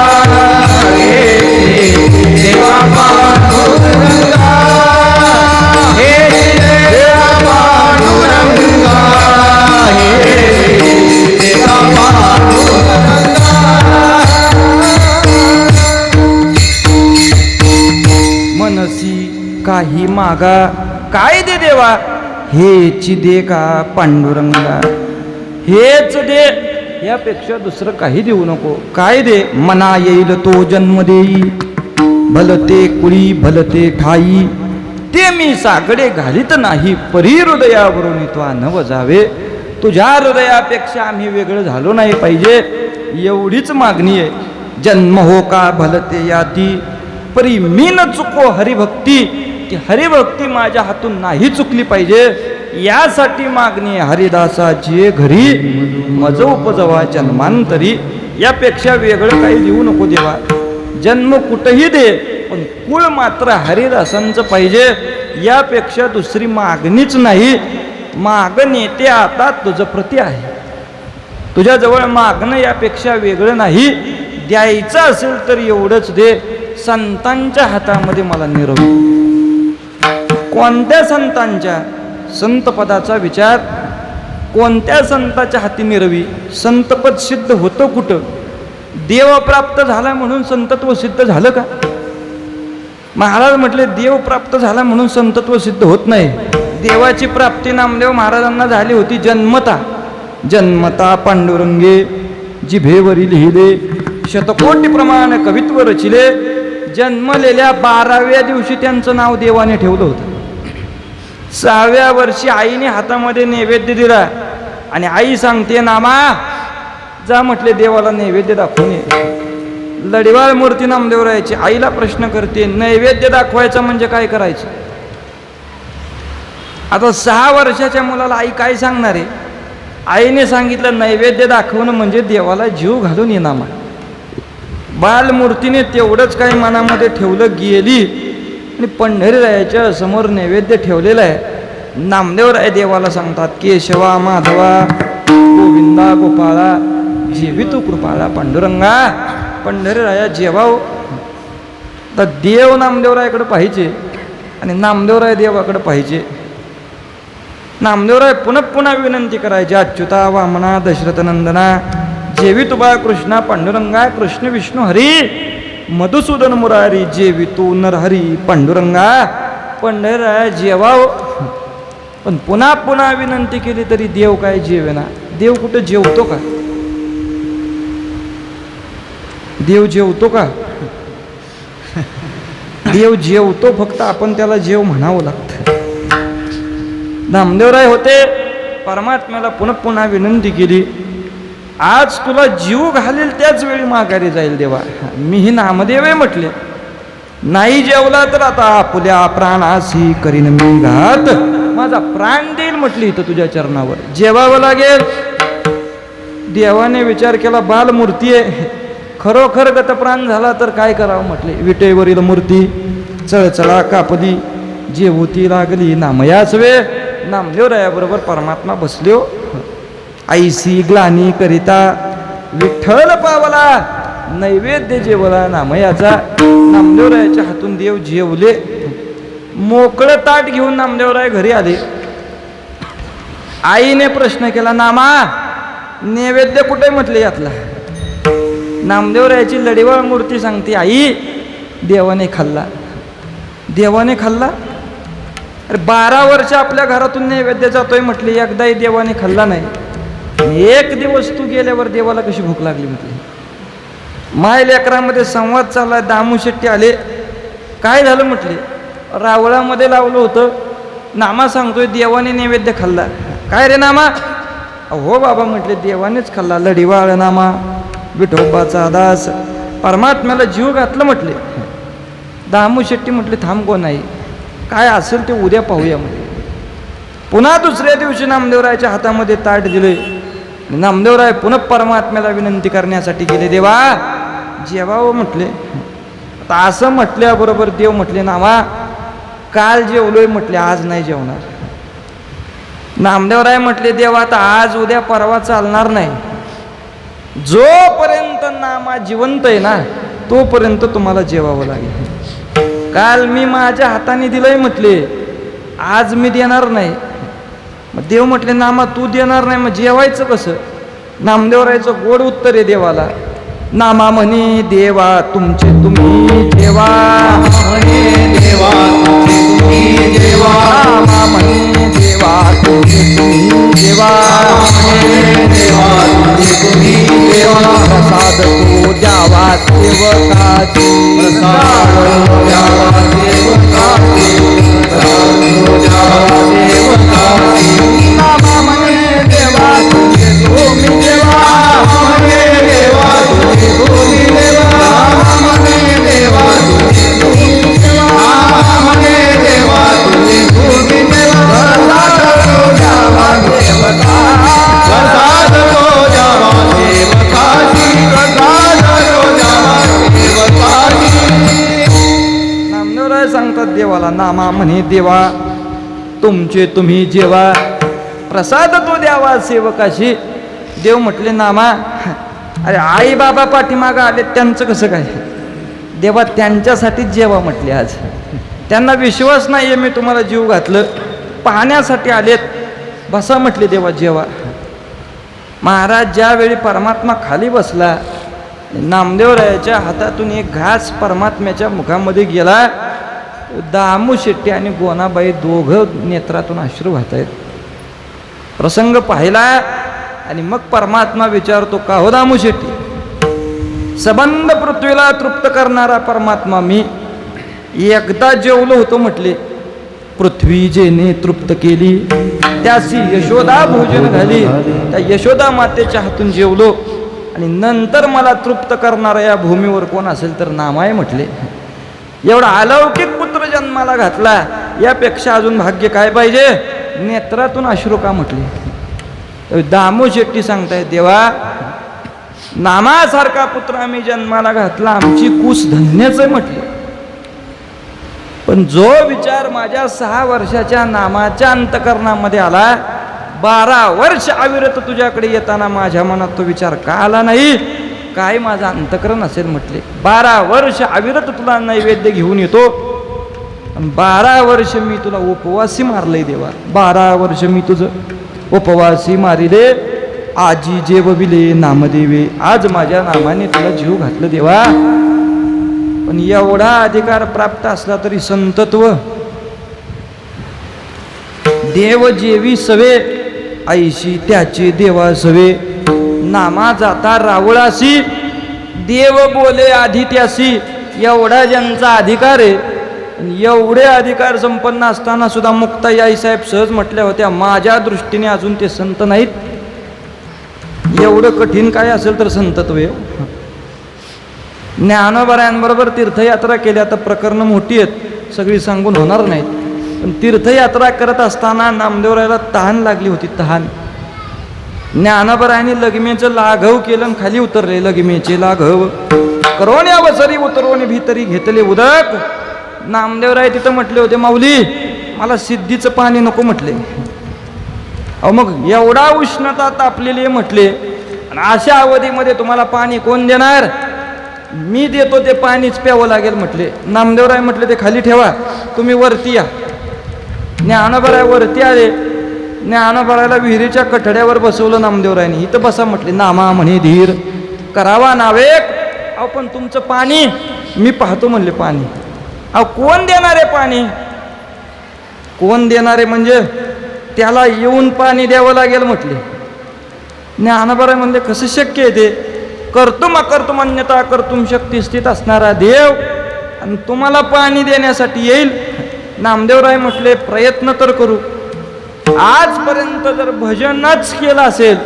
हेची देगा पांडुरंगा, हेची देगा पांडुरंगा, हेची देगा पांडुरंगा. मनसी काही मागा, काय दे देवा? हेची दे का पांडुरंगा, हेच दे, यापेक्षा दुसरं काही देऊ नको. काय दे? मना येईल तो जन्म देई, भलते कुळी भलते ठाई, ते मी साकडे घालीत नाही, परी हृदयावरून तो नव जावे. तुझ्या हृदयापेक्षा आम्ही वेगळं झालो नाही पाहिजे, एवढीच मागणी आहे. जन्म हो का भलते याती, परी मी न चुको हरिभक्ती, ती हरिभक्ती माझ्या हातून नाही चुकली पाहिजे, यासाठी मागणी हरिदासाची घरी मज उपजवा जन्मांतरी. यापेक्षा वेगळं काही देऊ नको देवा. जन्म कुठंही दे, पण कुळ मात्र हरिदासांचं पाहिजे, यापेक्षा दुसरी मागणीच नाही. मागणे ते आता तुझं प्रती आहे, तुझ्याजवळ मागणं यापेक्षा वेगळं नाही. द्यायचं असेल तर एवढंच दे. संतांच्या हातामध्ये मला निरोप. कोणत्या संतांच्या? संतपदाचा विचार. कोणत्या संताच्या हाती निरवी? संतपद सिद्ध होतं कुठं? देव प्राप्त झाला म्हणून संतत्व सिद्ध झालं का? महाराज म्हटले देव प्राप्त झाला म्हणून संतत्व सिद्ध होत नाही. देवाची प्राप्ती नामदेव महाराजांना झाली होती जन्मता. जन्मता पांडुरंगे जिभेवरी लिहिले, शतकोटी प्रमाण कवित्व रचिले. जन्मलेल्या 12व्या दिवशी त्यांचं नाव देवाने ठेवलं होतं. 6व्या वर्षी आईने हातामध्ये नैवेद्य दिला, आणि आई सांगते नामा जा म्हटले देवाला नैवेद्य दाखवून ये. लढीवाळ मूर्ती नामदेवरायाची. आईला प्रश्न करते नैवेद्य दाखवायचा म्हणजे काय करायचं? आता 6 वर्षाच्या मुलाला आई काय सांगणार आहे? आईने सांगितलं नैवेद्य दाखवणं म्हणजे देवाला जीव घालून ये नामा. बालमूर्तीने तेवढंच काही मनामध्ये ठेवलं, गेली आणि पंढरीरायाच्या समोर नैवेद्य ठेवलेला आहे. नामदेवराय देवाला सांगतात, केशवा माधवा गोविंदा गोपाळा जेवी तू कृपाळा पांडुरंगा. पंढरीराया जेवाव. तर देव नामदेवरायाकडे पाहिजे आणि नामदेवराय देवाकडे पाहिजे. नामदेवराय पुन्हा विनंती करायची, अच्युता वामना दशरथ नंदना जेवी तू बा कृष्णा पांडुरंगा. कृष्ण विष्णू हरी मधुसूदन मुरारी जेवी तू नरहरी पांडुरंगा. पंढरीराया जेवाव. पण पुन्हा विनंती केली तरी देव काय जेवेना. देव कुठे जेवतो का? देव जेवतो का? देव जेवतो, फक्त आपण त्याला जेव म्हणावं लागतं. नामदेवराय होते, परमात्म्याला पुन्हा विनंती केली, आज तुला जीव घालेल त्याच वेळी माघारी जाईल देवा. मीही नामदेव आहे म्हटले. नाही जेवला तर आता आपल्या प्राणाशी करीन मी घात. माझा प्राण देईल म्हटली इथं तुझ्या चरणावर. जेवावं लागेल. देवाने विचार केला, बालमूर्ती आहे, खरोखर गतप्राण झाला तर काय करावं म्हटले. विटेवरील मूर्ती चळचळा कापली, जेवूती लागली नामयाच वे. नामदेवरायाबरोबर परमात्मा बसल्यो. ऐसी ग्लानी करिता विठ्ठल पावला, नैवेद्य जेवला नामयाचा. नामदेवरायाच्या हातून देव जेवले. मोकळं ताट घेऊन नामदेवराय घरी आले. आईने प्रश्न केला, नामा नैवेद्य कुठे म्हटले यातला. नामदेवरायाची लढीवाळ मूर्ती सांगते, आई देवाने खाल्ला. देवाने खाल्ला? अरे 12 वर्ष आपल्या घरातून नैवेद्य जातोय म्हटले, एकदाही देवाने खाल्ला नाही. एक दिवस तू गेल्यावर देवाला कशी भूक लागली म्हटली. माय लेकरामध्ये संवाद चाललाय. दामू शेट्टी आले. काय झालं म्हटले. रावळामध्ये लावलं होतं. नामा सांगतोय देवाने नैवेद्य खाल्ला. काय रे नामा? हो बाबा म्हटले, देवानेच खाल्ला. लढीवाळ नामा, विठोबाचा दास, परमात्म्याला जीव घातलं म्हटले. दामू शेट्टी म्हटले, थांब गो नाही, काय असेल ते उद्या पाहूया म्हटले. पुन्हा दुसऱ्या दिवशी नामदेवरायाच्या हातामध्ये ताट दिले. नामदेवराय पुन्हा परमात्म्याला विनंती करण्यासाठी गेले, देवा जेवावं म्हटले. आता असं म्हटल्याबरोबर देव म्हटले, नामा काल जेवलोय म्हटले, आज नाही जेवणार. नामदेवराय म्हटले, देवा आता आज उद्या परवा चालणार नाही. जोपर्यंत नामा जिवंत आहे ना तोपर्यंत तुम्हाला जेवावं लागेल. काल मी माझ्या हाताने दिलंय म्हटले, आज मी देणार नाही. मग देव म्हटले, नामा तू देणार नाही, मग जेवायचं कसं? नामदेवरायचं गोड उत्तर आहे देवाला. नामा म्हणे देवा तुमचे तुम्ही जेवा. म्हणे देवा तुमचे तुम्ही जेवा. नामा म्हणे देवा तुमचे तुम्ही जेवा. म्हणे देवा तुमचे तुम्ही जेवा. प्रसाद तो द्यावा सेवकाची. प्रसाद तो द्यावा सेवकाची. प्रसाद तो द्यावा सेवकाची. नामा म्हणे देवा तुमचे तुम्ही जेवा. म्हणे देवा तुमचे तुम्ही जेवा. म्हणे देवा तुमचे तुम्ही जेवा. म्हणे देवा तुमचे तुम्ही जेवा. प्रसाद तो द्यावा सेवकाची. प्रसाद तो द्यावा सेवकाची. प्रसाद तो द्यावा सेवकाची. नामदेवराय सांगतात देवाला, नामा म्हणे देवा तुमचे तुम्ही जेवा. प्रसाद तो द्यावा सेवकाशी. देव म्हटले, नामा अरे आई बाबा पाठीमागं आले त्यांचं कसं काय? देवा त्यांच्यासाठीच जेवा म्हटले. आज त्यांना विश्वास नाही आहे मी तुम्हाला जीव घातलं, पाहण्यासाठी आलेत. बसा म्हटले देवा जेवा. महाराज ज्यावेळी परमात्मा खाली बसला, नामदेवरायाच्या हातातून एक घास परमात्म्याच्या मुखामध्ये गेला. दामू शेट्टी आणि गोनाबाई दोघं नेत्रातून अश्रू वाहत आहेत. प्रसंग पाहिला आणि मग परमात्मा विचारतो, का हो दामू शेट्टी, सबंध पृथ्वीला तृप्त करणारा परमात्मा मी. एकदा जेवलो होतो म्हटले, पृथ्वी जेने तृप्त केली त्यासी यशोदा भोजन घाली. त्या यशोदा मातेच्या हातून जेवलो आणि नंतर मला तृप्त करणारा या भूमीवर कोण असेल तर नाम आहे म्हटले. एवढा अलौकिक पुत्र जन्माला घातला, यापेक्षा अजून भाग्य काय पाहिजे? नेत्रातून अश्रू का म्हटले. दामू शेट्टी सांगताय, देवा नामासारखा पुत्र आम्ही जन्माला घातला, आमची कूस धन्यच आहे म्हटले. पण पण जो विचार माझ्या 6 वर्षाच्या नामाच्या अंतकरणामध्ये आला, 12 वर्ष अविरत तुझ्याकडे येताना माझ्या मनात तो विचार का आला नाही? काय माझं अंतकरण असेल म्हटले. 12 वर्ष अविरत तुला नैवेद्य घेऊन येतो, 12 वर्ष मी तुला उपवासी मारलंय देवा. 12 वर्ष मी तुझं उपवासी मारिले. आजी जेवविले नामदेवे, आज माझ्या नामाने तुला जीव घातलं देवा. पण एवढा अधिकार प्राप्त असला तरी संतत्व, देव जेवी सवे ऐशी त्याचे देवा सवे. नामा जाता रावळासी, देव बोले आधी त्यासी. एवढा ज्यांचा अधिकार आहे, एवढे अधिकार संपन्न असताना सुद्धा मुक्ताई आईसाहेब सहज म्हटल्या होत्या, माझ्या दृष्टीने अजून ते संत नाहीत. एवढं कठीण काय असेल तर संतत्व आहे. ज्ञानोबरायांबरोबर तीर्थयात्रा केली. आता प्रकरणं मोठी आहेत, सगळी सांगून होणार नाहीत. पण तीर्थयात्रा करत असताना नामदेवरायाला तहान लागली होती, तहान. ज्ञानोबरायांनी लग्मेचं लाघव केलं आणि खाली उतरले. लग्मेचे लाघव करोनी अवसरी उतरवणी भीतरी घेतले उदक. नामदेवराय तिथं म्हटले होते, माऊली मला सिद्धीचं पाणी नको म्हटले. अहो मग एवढा उष्णता तापलेली आहे म्हटले, आणि अशा अवधीमध्ये तुम्हाला पाणी कोण देणार? मी देतो ते पाणीच प्यावं लागेल म्हटले. नामदेवराय म्हटले ते खाली ठेवा, तुम्ही वरती या. ज्ञानोबराय वरती आले. ज्ञानोबरायला विहिरीच्या कठड्यावर बसवलं नामदेवरायने. इथं बसा म्हटले. नामा म्हणे धीर करावा नावेक. अहो पण तुमचं पाणी मी पाहतो म्हणले. पाणी अहो कोण देणार आहे पाणी? कोण देणार आहे म्हणजे त्याला येऊन पाणी द्यावं लागेल म्हटले. ज्ञानोबराय म्हणले कसं शक्य आहे ते? कर्तुम अकर्तुम अन्यथा कर्तुम शक्ती स्थित असणारा देव आणि तुम्हाला पाणी देण्यासाठी येईल. नामदेवराय म्हटले प्रयत्न तर करू. आजपर्यंत जर भजनच केलं असेल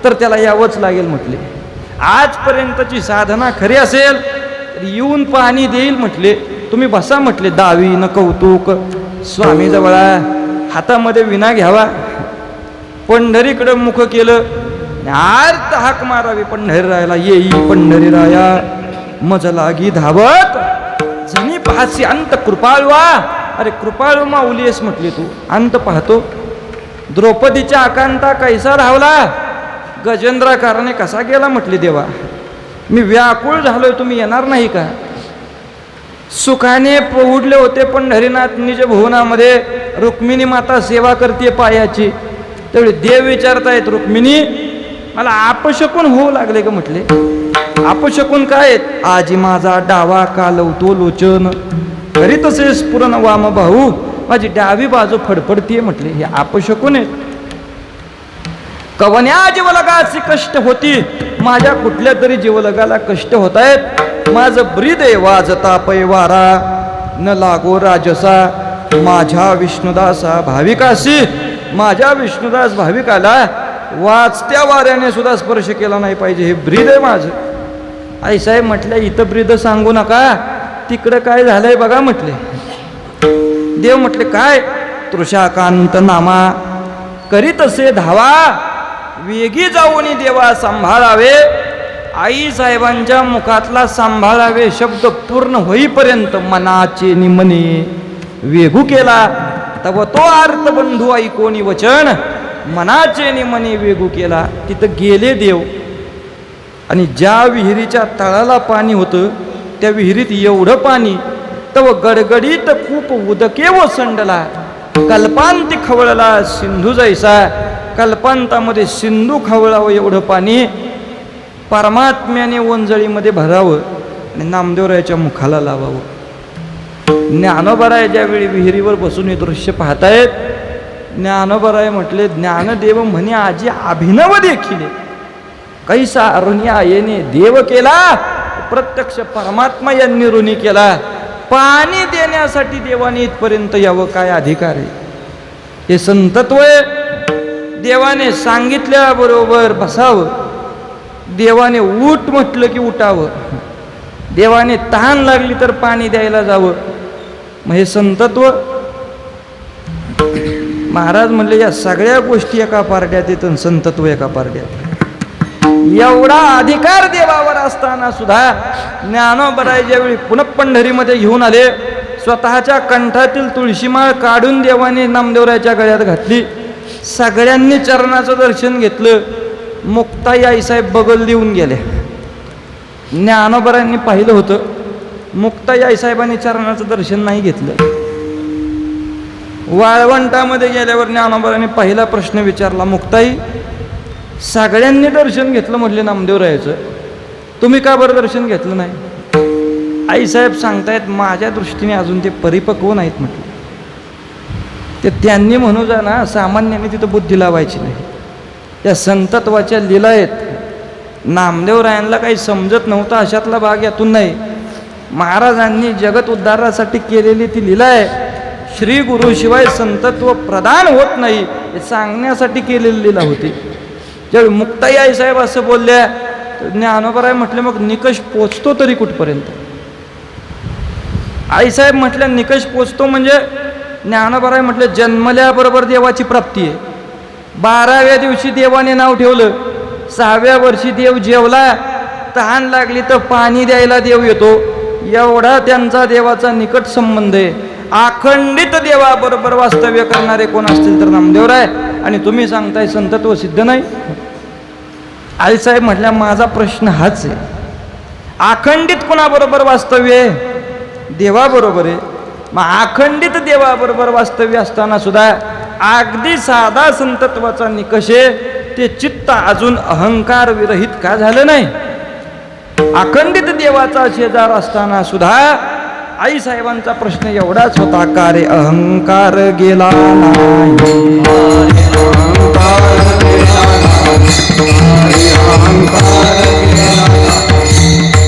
तर त्याला यावंच लागेल म्हटले. आजपर्यंतची साधना खरी असेल तर येऊन पाणी देईल म्हटले. तुम्ही बसा म्हटले. दावी न कौतुक स्वामी जवळ, हातामध्ये विना घ्यावा, पंढरीकडे मुख केलं, आर्त हाक मारावी पंढरीरायाला. येई पंढरीराया मज लागी धावत, जणी पाहासी अंत कृपाळवा. अरे कृपाळू माऊली आहेस म्हटले तू, अंत पाहतो. द्रौपदीच्या आकांता कैसा धावला, गजेंद्राकाराने कसा गेला म्हटले. देवा मी व्याकुळ झालोय, तुम्ही येणार नाही का? सुखाने पोहुडले होते पंढरीनाथ निज भुवनामध्ये. रुक्मिणी माता सेवा करते पायाची. त्यावेळी देव विचारतायत, रुक्मिणी मला अपशकुन होऊ लागले का म्हटले. अपशकुन काय? आजी माझा डावा कालवतो लोचन, तरी तसे स्फुरण वाम भाऊ, माझी डावी बाजू फडफडतीये म्हटले. हे अपशकुन आहे. कवन्या जीवलगाची कष्ट होती, माझ्या कुठल्या तरी जीवलगाला कष्ट होत आहेत. माझं ब्रीद वाजता पैवारा, न लागो राजसा माझ्या विष्णुदासा भाविकाशी. माझ्या विष्णुदास भाविकाला वाचत्या वाऱ्याने सुद्धा स्पर्श केला नाही पाहिजे. हे ब्रीद आहे माझं. आईसाहेब म्हटल्या इथं ब्रीद सांगू नका, तिकडं काय झालंय बघा म्हटले. देव म्हटले काय? तृषाकांत नामा करीत असे धावा, वेगी जाऊन देवा सांभाळावे. आई साहेबांच्या मुखातला सांभाळावे शब्द पूर्ण होईपर्यंत मनाचे निमने वेगू केला. तव तो अर्थ बंधू ऐकोनी वचन, मनाचे निमने वेगू केला. तिथं गेले देव, आणि ज्या विहिरीच्या तळाला पाणी होतं त्या विहिरीत एवढं पाणी, तव गडगडीत खूप उदके ओसंडला. कल्पांती खवळला सिंधू जैसा, कल्पांतामध्ये सिंधू खवळावं एवढं पाणी परमात्म्याने ओंजळीमध्ये भरावं आणि नामदेवरायाच्या मुखाला लावावं. ज्ञानोबराय ज्यावेळी विहिरीवर बसून हे दृश्य पाहतायत, ज्ञानोबराय म्हटले ज्ञानदेव म्हणे आजी अभिनव देखील कैसा ऋणी आयेने देव केला, प्रत्यक्ष परमात्मा यांनी ऋणी केला. पाणी देण्यासाठी देवाने इथपर्यंत यावं, काय अधिकार आहे? हे संतत्व आहे. देवाने सांगितल्याबरोबर बसावं, देवाने उठ म्हटलं की उठावं, देवाने तहान लागली तर पाणी द्यायला जावं. मग हे संतत्व. महाराज म्हणले या सगळ्या गोष्टी एका पारड्यात येतात, संतत्व एका पारड्यात. एवढा अधिकार देवावर असताना सुद्धा ज्ञानोबराय ज्यावेळी पुन्हा पंढरीमध्ये घेऊन आले, स्वतःच्या कंठातील तुळशीमाळ काढून देवाने नामदेवरायाच्या गळ्यात घातली. सगळ्यांनी चरणाचं दर्शन घेतलं. मुक्ताई आईसाहेब बगल देऊन गेल्या. ज्ञानोबरायांनी पाहिलं होतं, मुक्ताई आईसाहेबांनी चरणाचं दर्शन नाही घेतलं. वाळवंटामध्ये गेल्यावर ज्ञानोबरांनी पहिला प्रश्न विचारला, मुक्ताई सगळ्यांनी दर्शन घेतलं म्हटले नामदेवरायाचं, तुम्ही का बरं दर्शन घेतलं नाही? आईसाहेब सांगतायत, माझ्या दृष्टीने अजून ते परिपक्व नाहीत म्हटलं. ते त्यांनी म्हणू जा ना, सामान्याने तिथं बुद्धी लावायची नाही. त्या संतत्वाच्या लीला आहेत. नामदेवरायांना काही समजत नव्हतं अशातला भाग यातून नाही. महाराजांनी जगत उद्धारासाठी केलेली ती लीला आहे. श्री गुरुशिवाय संतत्व प्रदान होत नाही हे सांगण्यासाठी केलेली लीला होती. ज्यावेळी मुक्ताई आईसाहेब असं बोलल्या, ज्ञानोबराय म्हटले, मग निकष पोचतो तरी कुठपर्यंत? आईसाहेब म्हटल्या, निकष पोचतो म्हणजे ज्ञानोबराय म्हटले, जन्मल्याबरोबर देवाची प्राप्ती आहे. 12व्या दिवशी देवाने नाव ठेवलं. 6व्या वर्षी देव जेवला, तहान लागली तर पाणी द्यायला देव येतो. एवढा त्यांचा देवाचा निकट संबंध आहे. अखंडित देवाबरोबर वास्तव्य करणारे कोण असतील तर नामदेवराय. आणि तुम्ही सांगताय संतत्व सिद्ध नाही. आईसाहेब म्हटल्या, माझा प्रश्न हाच आहे, अखंडित कोणाबरोबर वास्तव्य आहे? देवाबरोबर आहे. मग अखंडित देवाबरोबर वास्तव्य असताना सुद्धा अगदी साधा संतत्वाचा निकष आहे, ते चित्त अजून अहंकार विरहित का झालं नाही? अखंडित देवाचा शेजार असताना सुद्धा आईसाहेबांचा प्रश्न एवढाच होता, का रे अहंकार गेला नाही?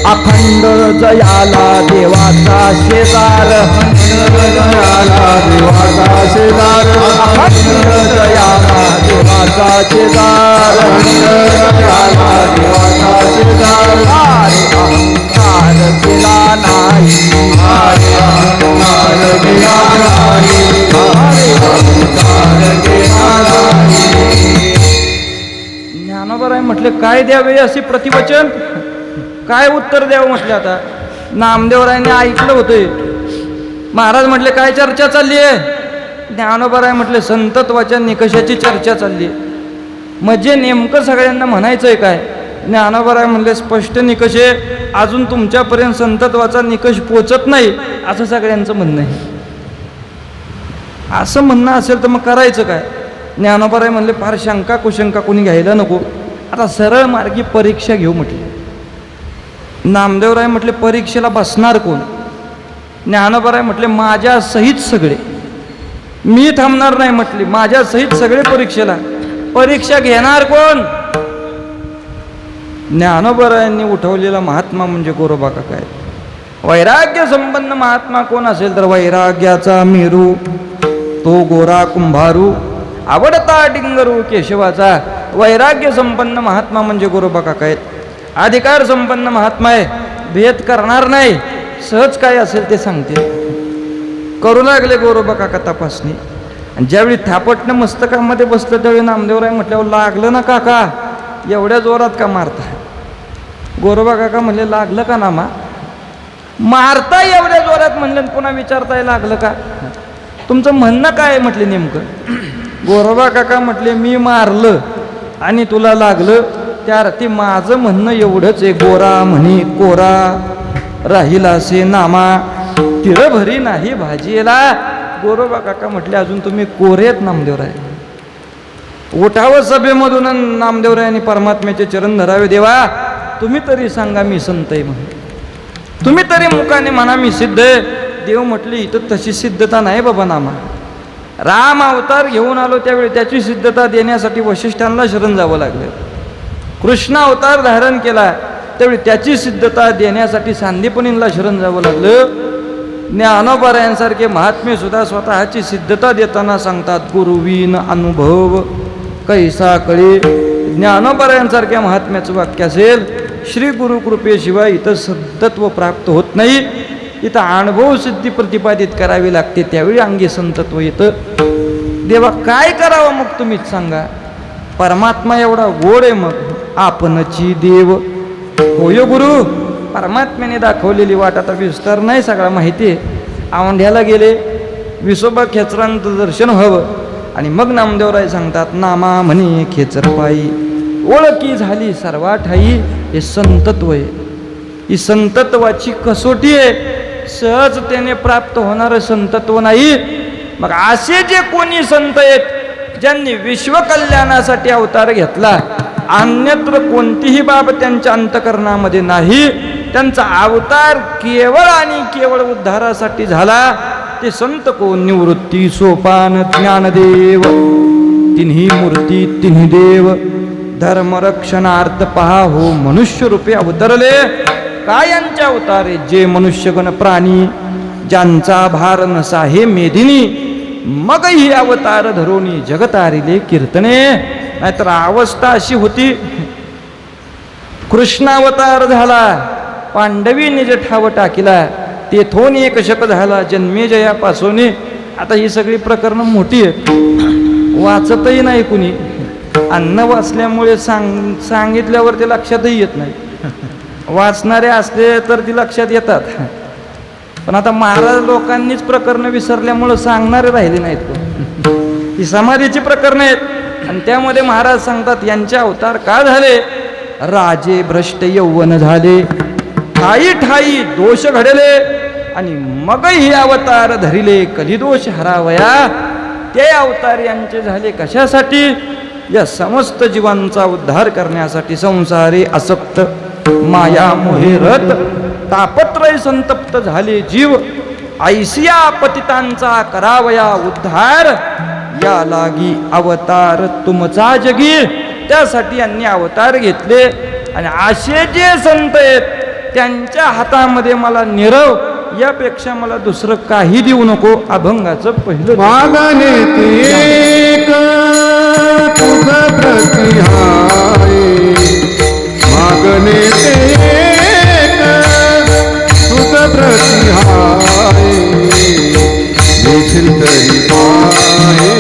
अखंड जयाला देवाचा शेजार, अखंड जयाला देवाचा शेजार, अखंड जयाला देवाचा शेजार, अखंड जयाला देवाचा शेजार. अहंकार केला नाही, अहंकार केला नाही, अहंकार केला नाही. ज्ञानोबराय म्हटले, काय द्यावे असे प्रतिवचन? काय उत्तर द्यावं म्हटले? आता नामदेवरायांनी ऐकलं होतं. महाराज म्हटले, काय चर्चा चालली आहे? ज्ञानोबराय म्हटले, संतत्वाच्या निकषाची चर्चा चालली आहे. म्हणजे नेमकं सगळ्यांना म्हणायचंय काय? ज्ञानोबराय म्हणले, स्पष्ट निकष आहे, अजून तुमच्यापर्यंत संतत्वाचा निकष पोचत नाही असं सगळ्यांचं म्हणणं आहे. असं म्हणणं असेल तर मग करायचं काय? ज्ञानोबराय म्हणले, फार शंका कुशंका कोणी घ्यायला नको, आता सरळ मार्गी परीक्षा घेऊ म्हटले. नामदेवराय म्हटले, परीक्षेला बसणार कोण? ज्ञानोबराय म्हटले, माझ्या सहित सगळे. मी थांबणार नाही म्हटली, माझ्या सहित सगळे परीक्षेला. परीक्षा घेणार कोण? ज्ञानोबरायांनी उठवलेला महात्मा म्हणजे गोरोबा काका आहेत. वैराग्य संपन्न महात्मा कोण असेल तर वैराग्याचा मेरू तो गोरा कुंभारू, आवडता डिंगरू केशवाचा. वैराग्य संपन्न महात्मा म्हणजे गोरोबा काका आहेत. अधिकार संपन्न महात्मा आहे, भेद करणार नाही, सहज काय असेल ते सांगतील. करू लागले गोरोबा काका तपासणी. आणि ज्यावेळी थापटणं मस्तकामध्ये बसलं त्यावेळी नामदेवराय म्हटल्यावर, लागलं ना काका? एवढ्या जोरात का मारता? गोरोबा काका म्हणले, लागलं का नामा? मारताय एवढ्या जोरात म्हणलं, पुन्हा विचारताय लागलं का? तुमचं म्हणणं काय म्हटले नेमकं? गोरोबा काका म्हटले, मी मारलं आणि तुला लागलं, त्या ते माझं म्हणणं एवढंच आहे, गोरा म्हणी कोरा राहिला से नामा, तिळ भरी नाही भाजीला. गोरोबा काका म्हटले, अजून तुम्ही कोरेत नामदेवराय. उठावं सभेमधून नामदेवरायांनी परमात्म्याचे चरण धरावे. देवा तुम्ही तरी सांगा मी संत आहे म्हणून, तुम्ही तरी मुखाने म्हणा मी सिद्ध आहे. देव म्हटले, इथं तशी सिद्धता नाही बाबा नामा. राम अवतार घेऊन आलो त्यावेळी त्याची सिद्धता देण्यासाठी वशिष्ठांना शरण जावं लागलं. कृष्ण अवतार धारण केला त्यावेळी त्याची सिद्धता देण्यासाठी सांदीपनीला शरण जावं लागलं. ज्ञानोबरायांसारखे महात्मे सुद्धा स्वतःची सिद्धता देताना सांगतात, गुरुवीन अनुभव कैसा कळे. ज्ञानोबरायांसारख्या महात्म्याचं वाक्य असेल, श्री गुरुकृपेशिवाय इथं संतत्व प्राप्त होत नाही. इथं अनुभव सिद्धी प्रतिपादित करावी लागते, त्यावेळी अंगी संतत्व येतं. देवा काय करावं मग तुम्हीच सांगा. परमात्मा एवढा गोड आहे, मग आपणची देव होय गुरु. परमात्म्याने दाखवलेली वाट आता विस्तार नाही, सगळा माहिती आहे. औंढ्याला गेले, विसोबा खेचरांचं दर्शन व्हावं आणि मग नामदेवराय सांगतात, नामा म्हणे खेचर पायी ओळखी झाली सर्वा ठाई. हे संतत्व आहे, ही संतत्वाची कसोटी आहे. सहजतेने प्राप्त होणारं संतत्व नाही. मग असे जे कोणी संत आहेत ज्यांनी विश्वकल्याणासाठी अवतार घेतला, अन्यत्र कोणतीही बाब त्यांच्या अंतकरणामध्ये नाही, त्यांचा अवतार केवळ आणि केवळ उद्धारासाठी झाला, ते संत कोण? निवृत्ती सोपान ज्ञानदेव, तिन्ही मूर्ती तिन्ही देव, धर्मरक्षणार्थ पहा हो मनुष्य रूपे अवतरले. काय यांचे अवतारे? जे मनुष्यगण प्राणी ज्यांचा भार नसा हे मेदिनी, मग ही अवतार धरोनी जगतारिले कीर्तने. नाहीतर अवस्था अशी होती, कृष्णावतार झाला, पांडवी निज ठाव टाकिला, तेथून एक शक झाला जन्मेजयापासून. आता ही सगळी प्रकरणं मोठी आहेत, वाचतही नाही कुणी. अन्न वाचल्यामुळे सांगितल्यावर ते लक्षातही येत नाही. वाचणारे असले तर ती लक्षात येतात, पण आता महाराज लोकांनीच प्रकरणं विसरल्यामुळं सांगणारे राहिले नाहीत. ही समाधीची प्रकरणं आहेत आणि त्यामध्ये महाराज सांगतात यांचे अवतार का झाले? राजे भ्रष्ट यौवन झाले, ठाई ठाई दोष घडले आणि मग ही अवतार धरिले कलिदोष हरावया. ते अवतार यांचे झाले कशासाठी? या समस्त जीवांचा उद्धार करण्यासाठी. संसारे आसक्त माया मोहे रत, तापत्रय संतप्त झाले जीव, ऐसिया पतितांचा करावया उद्धार, या लागी अवतार तुमचा जगी. त्यासाठी यांनी अवतार घेतले आणि असे जे संत आहेत त्यांच्या हातामध्ये मला निरव, यापेक्षा मला दुसरं काही देऊ नको. अभंगाचं पहिलं मागणे ते तुझ प्रतिहाय, मागणे ते तुझ प्रतिहाय, देशील तरी पाहे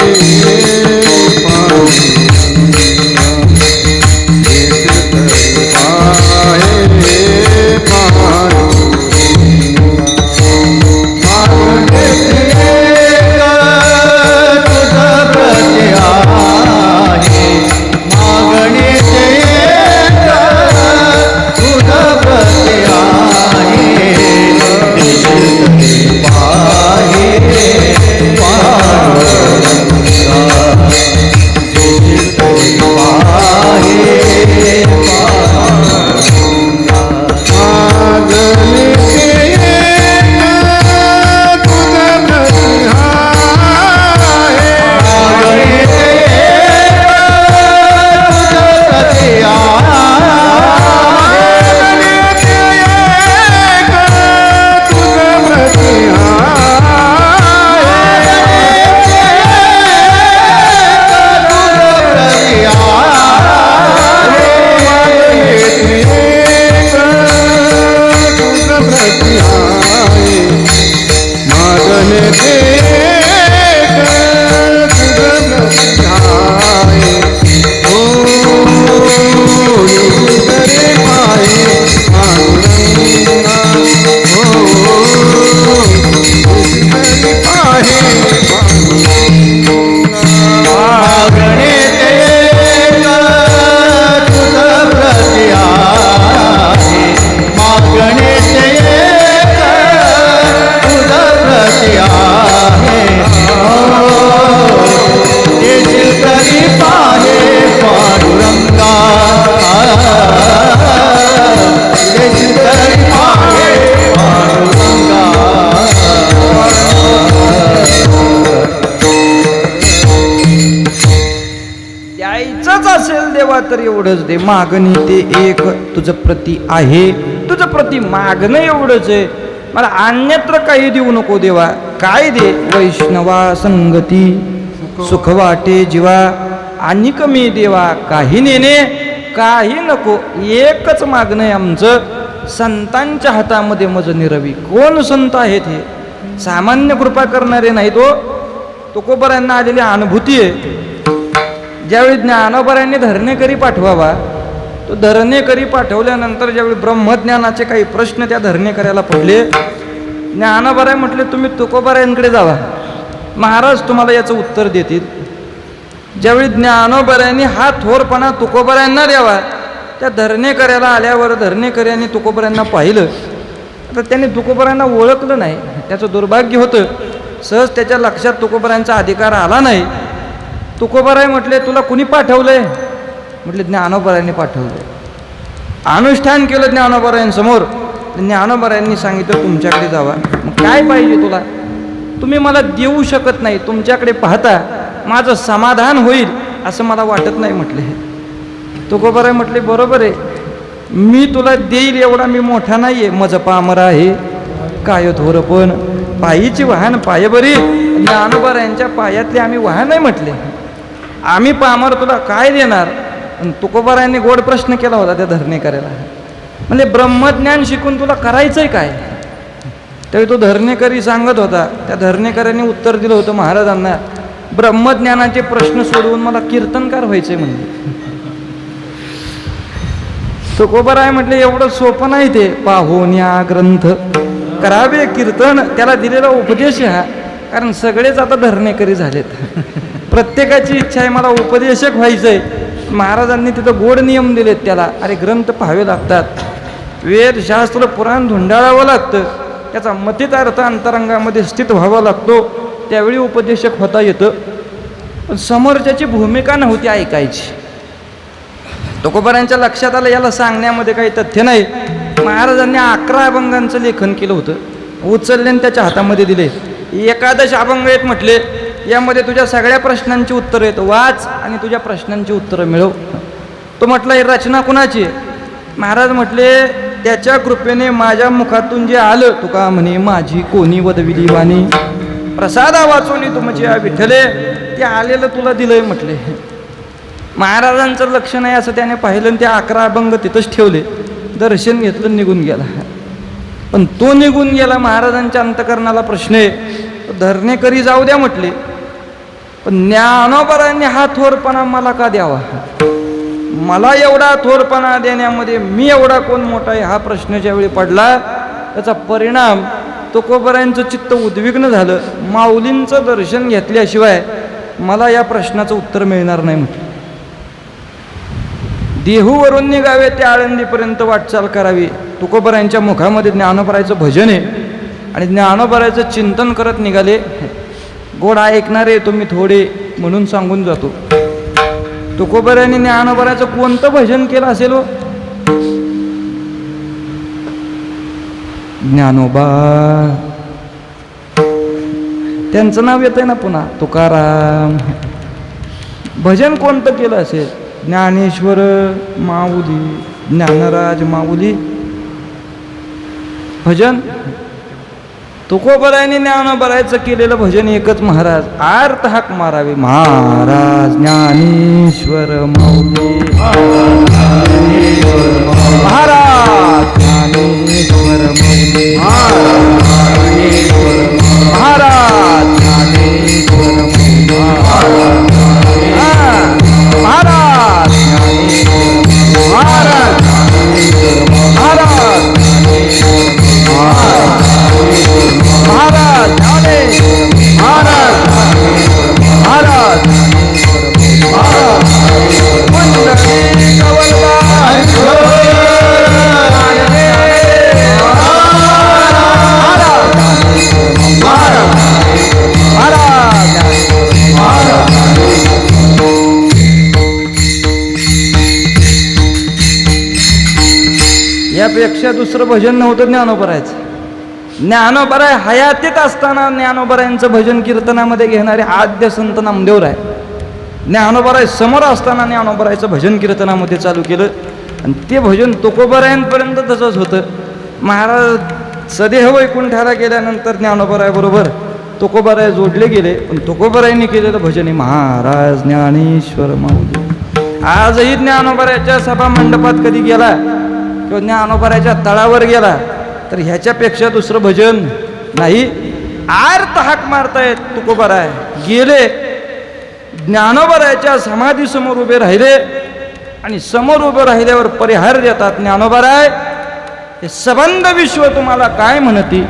तर एवढंच दे. मागणी ते एक तुझं प्रती आहे, तुझं प्रती मागणं एवढंच आहे. मला अन्यत्र काही देऊ नको देवा. काय दे? वैष्णवा संगती सुख वाटे जीवा, आणि कमी देवा काही नेणे काही नको. एकच मागणं आहे आमचं, संतांच्या हातामध्ये मज निरवी. कोण संत आहेत हे? सामान्य कृपा करणारे नाही. तो तुकोबरांना आलेली अनुभूती आहे. ज्यावेळी ज्ञानोबरांनी धरणेकरी पाठवावा, तो धरणेकरी पाठवल्यानंतर ज्यावेळी ब्रह्मज्ञानाचे काही प्रश्न त्या धरणेकऱ्याला पडले, ज्ञानोबराय म्हटले तुम्ही तुकोबारायांकडे जावा, महाराज तुम्हाला याचं उत्तर देतील. ज्यावेळी ज्ञानोबरायांनी हा थोरपणा तुकोबारायांना द्यावा, त्या धरणेकऱ्याला आल्यावर धरणेकऱ्यांनी तुकोबारायांना पाहिलं तर त्यांनी तुकोबारायांना ओळखलं नाही. त्याचं दुर्भाग्य होतं. सहज त्याच्या लक्षात तुकोबारायांचा अधिकार आला नाही. तुकोबाराय म्हटले तुला कुणी पाठवलंय? म्हटले ज्ञानोबरायांनी पाठवलंय. अनुष्ठान केलं ज्ञानोबरायांसमोर. ज्ञानोबरायांनी सांगितलं तुमच्याकडे जावा. मग काय पाहिजे तुला? तुम्ही मला देऊ शकत नाही, तुमच्याकडे पाहता माझं समाधान होईल असं मला वाटत नाही म्हटले. तुकोबाराय म्हटले बरोबर आहे, मी तुला देईल एवढा मी मोठा नाही आहे, माझं पामर आहे काय थोर पण पायीची वाहन पाय बरी. ज्ञानोबरायांच्या पायातले आम्ही वाहन नाही म्हटले, आम्ही पामर तुला काय देणार? तुकोबारायांनी गोड प्रश्न केला होता त्या धरणेकऱ्याला. म्हणजे ब्रह्मज्ञान शिकून तुला करायचंय काय? त्यावेळी तो धरणेकरी सांगत होता, त्या धरणेकऱ्यांनी उत्तर दिलं होतं महाराजांना, ब्रह्मज्ञानाचे प्रश्न सोडवून मला कीर्तनकार व्हायचंय म्हणजे. तुकोबाराय म्हटले एवढं सोपं नाही ते, पाहून या ग्रंथ करावे कीर्तन. त्याला दिलेला उपदेश हा, कारण सगळेच आता धरणेकरी झालेत. प्रत्येकाची इच्छा आहे मला उपदेशक व्हायचंय. महाराजांनी तिथं गोड नियम दिलेत त्याला. अरे ग्रंथ पाहावे लागतात, वेद शास्त्र पुराण धुंडाळावं लागतं, त्याचा मतित अर्थ अंतरंगामध्ये स्थित व्हावा लागतो, त्यावेळी उपदेशक होता येतं. पण समोरच्याची भूमिका नव्हती ऐकायची. तुकोबारायांच्या लक्षात आलं याला सांगण्यामध्ये काही तथ्य नाही. महाराजांनी 11 अभंगांचं लेखन केलं होतं, उचलले आणि त्याच्या हातामध्ये दिले. 11 अभंग आहेत म्हटले, यामध्ये तुझ्या सगळ्या प्रश्नांची उत्तरं आहेत, वाच आणि तुझ्या प्रश्नांची उत्तरं मिळव. तो म्हटलं ही रचना कुणाची? महाराज म्हटले त्याच्या कृपेने माझ्या मुखातून जे आलं, तुका म्हणे माझी कोणी वदविली वाणी, प्रसादा वाचवली तुमची विठ्ठले, ते आलेलं तुला दिलंय म्हटले. महाराजांचं लक्ष नाही असं त्याने पाहिलं आणि ते 11 अभंग तिथंच ठेवले, दर्शन घेतलं, निघून गेला. पण तो निघून गेला, महाराजांच्या अंतकरणाला प्रश्न आहे. धरणेकरी जाऊ द्या म्हटले, पण ज्ञानोबरायांनी हा थोरपणा मला का द्यावा? मला एवढा थोरपणा देण्यामध्ये मी एवढा कोण मोठा आहे हा प्रश्न ज्यावेळी पडला, त्याचा परिणाम तुकोबारायांचं चित्त उद्विग्न झालं. माऊलींचं दर्शन घेतल्याशिवाय मला या प्रश्नाचं उत्तर मिळणार नाही म्हटलं. देहूवरून निघावे ते आळंदीपर्यंत वाटचाल करावी. तुकोबारायांच्या मुखामध्ये ज्ञानोबरायांचं भजन आहे आणि ज्ञानोबरायांचं चिंतन करत निघाले. गोड ऐकणारे तुम्ही थोडे म्हणून सांगून जातो. तुकोबारायांनी ज्ञानोबरायांचं कोणतं भजन केलं असेल हो? ज्ञानोबा त्यांचं नाव येतंय ना पुन्हा, तुकाराम. भजन कोणतं केलं असेल? ज्ञानेश्वर माऊली, ज्ञानराज माऊली भजन. तुकोबारायांनी ज्ञानोबरायांचं केलेलं भजन एकच, महाराज आर्त हाक मारावे, महाराज ज्ञानेश्वर माऊली, महाराज ज्ञानेश्वर माऊली, महाराज ज्ञानेश्वर माऊली, महाराज महाराज महाराज महाराज महाराज महाराज यापेक्षा दुसरं भजन नव्हतं ज्ञानोबरायांचं. ज्ञानोबराय हयातीत असताना ज्ञानोबरायांचं भजन कीर्तनामध्ये घेणारे आद्य संत नामदेवराय, ज्ञानोबराय समोर असताना ज्ञानोबरायांचं भजन कीर्तनामध्ये चालू केलं आणि ते भजन तुकोबारायांपर्यंत तसंच होतं. महाराज सदेह वैकुंठाला गेल्यानंतर ज्ञानोबरायाबरोबर तुकोबाराय जोडले गेले, पण तुकोबारायांनी केलेलं भजन आहे महाराज ज्ञानेश्वर माऊली. आजही ज्ञानोबरायाच्या सभा मंडपात कधी गेला किंवा ज्ञानोबरायाच्या तळावर गेला तर ह्याच्यापेक्षा दुसरं भजन नाही. आर्त हाक मारतायत तुकोबाराय. गेले ज्ञानोबरायाच्या समाधीसमोर उभे राहिले आणि समोर उभे राहिल्यावर परिहार देतात, ज्ञानोबराय हे सबंध विश्व तुम्हाला काय म्हणती?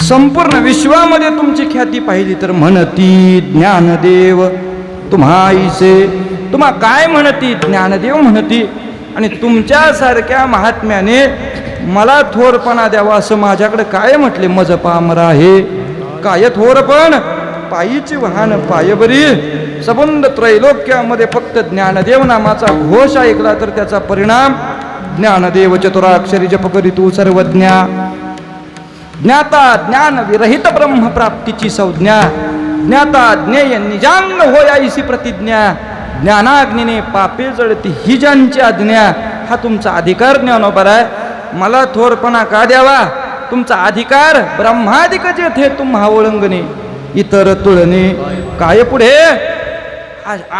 संपूर्ण विश्वामध्ये तुमची ख्याती पाहिली तर म्हणती ज्ञानदेव तुम्हाईसे. तुम्हा काय म्हणती? ज्ञानदेव म्हणती. आणि तुमच्यासारख्या महात्म्याने मला थोरपणा द्यावा असं माझ्याकडे काय म्हटले? मज पामरा हे काय थोरपण पायीची वाहन पायबरी. सबंध त्रैलोक्यामध्ये फक्त ज्ञानदेव नामाचा घोष ऐकला तर त्याचा परिणाम ज्ञानदेव चतुराक्षरी जप करीतू सर्वज्ञा. ज्ञाता ज्ञान विरहित ब्रह्म प्राप्तीची संज्ञा. ज्ञाता ज्ञेय निजांग होयाईसी प्रतिज्ञा. ज्ञानाग्नीने पापे जळती ही ज्यांची आज्ञा. हा तुमचा अधिकार ज्ञानोबर आहे. मला थोरपणा का द्यावा? तुमचा अधिकार ब्रह्मादिक जेथे तुम्हा ओळंगणे इतर तुळणे. काय पुढे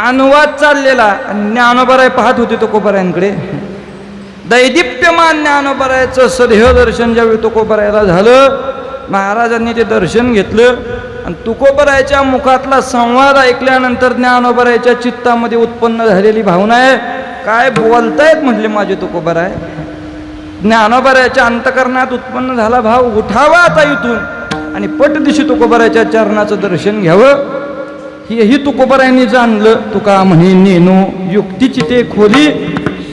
अनुवाद चाललेला आणि ज्ञानोबराय पाहत होते तुकोबरायांकडे. दैदिप्यमान ज्ञानोबरायचं सदेह दर्शन ज्यावेळी तुकोबरायला झालं, महाराजांनी ते दर्शन घेतलं आणि तुकोबरायच्या मुखातला संवाद ऐकल्यानंतर ज्ञानोबरायच्या चित्तामध्ये उत्पन्न झालेली भावना आहे, काय बोलतायत म्हटले माझे तुकोबराय. ज्ञानोबरायच्या अंतकरणात उत्पन्न झाला भाव, उठावा आता इथून आणि पटदिशी तुकोबरायच्या चरणाचं दर्शन घ्यावं. हेही तुकोबरायांनी जाणलं. तुका म्हणे नेनो युक्तीची ते खोली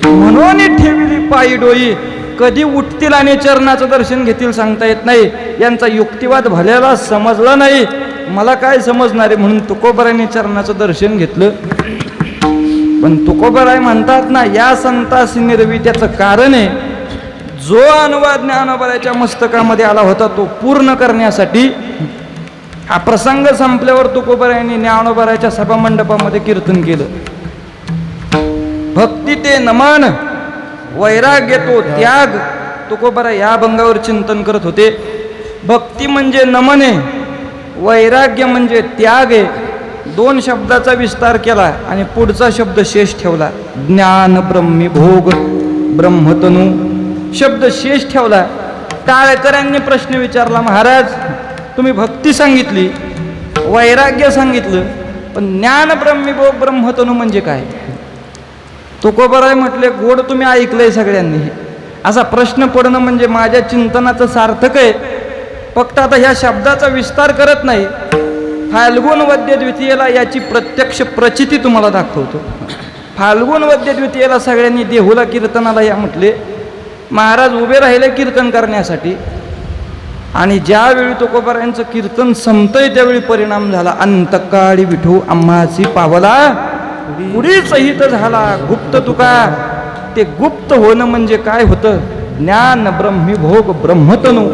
म्हणून ठेवली पायी डोई. कधी उठतील आणि चरणाचं दर्शन घेतील सांगता येत नाही. यांचा युक्तिवाद भल्याला समजला नाही. मला काय समजणार आहे म्हणून तुकोबरायांनी चरणाचं दर्शन घेतलं. पण तुकोबराय म्हणतात ना, या संतासी निर्वी त्याचं कारण आहे. जो अनुवाद ज्ञानोबरायच्या मस्तकामध्ये आला होता तो पूर्ण करण्यासाठी हा प्रसंग संपल्यावर तुकोबरायांनी ज्ञानोबरायच्या सभामंडपामध्ये कीर्तन केलं. भक्ती ते नमन, वैराग्य तो त्याग. तुकोबराय या भंगावर चिंतन करत होते. भक्ती म्हणजे नमन आहे, वैराग्य म्हणजे त्याग आहे. दोन शब्दाचा विस्तार केला आणि पुढचा शब्द शेष ठेवला. ज्ञान ब्रह्मी भोग ब्रह्मतनू शब्द शेष ठेवला. टाळकऱ्यांनी प्रश्न विचारला, महाराज तुम्ही भक्ती सांगितली, वैराग्य सांगितलं, पण ज्ञान ब्रह्मी भोग ब्रह्मतनू म्हणजे काय? तुकोबराय म्हटले, गोड तुम्ही ऐकलंय सगळ्यांनी. असा प्रश्न पडणं म्हणजे माझ्या चिंतनाचं सार्थक आहे. फक्त आता ह्या शब्दाचा विस्तार करत नाही. फाल्गुन वद्य द्वितीयेला याची प्रत्यक्ष प्रचिती तुम्हाला दाखवतो. फाल्गुन वद्य द्वितीयेला सगळ्यांनी देहूला कीर्तनाला या म्हटले. महाराज उभे राहिले कीर्तन करण्यासाठी आणि ज्यावेळी तुकोबरायांचं कीर्तन संपतंय त्यावेळी परिणाम झाला. अंतकाळी विठू आम्हाची पावला पुढी सहित झाला गुप्त तुका. ते गुप्त होणं म्हणजे काय होतं? ज्ञान ब्रह्मी भोग ब्रह्मतनू.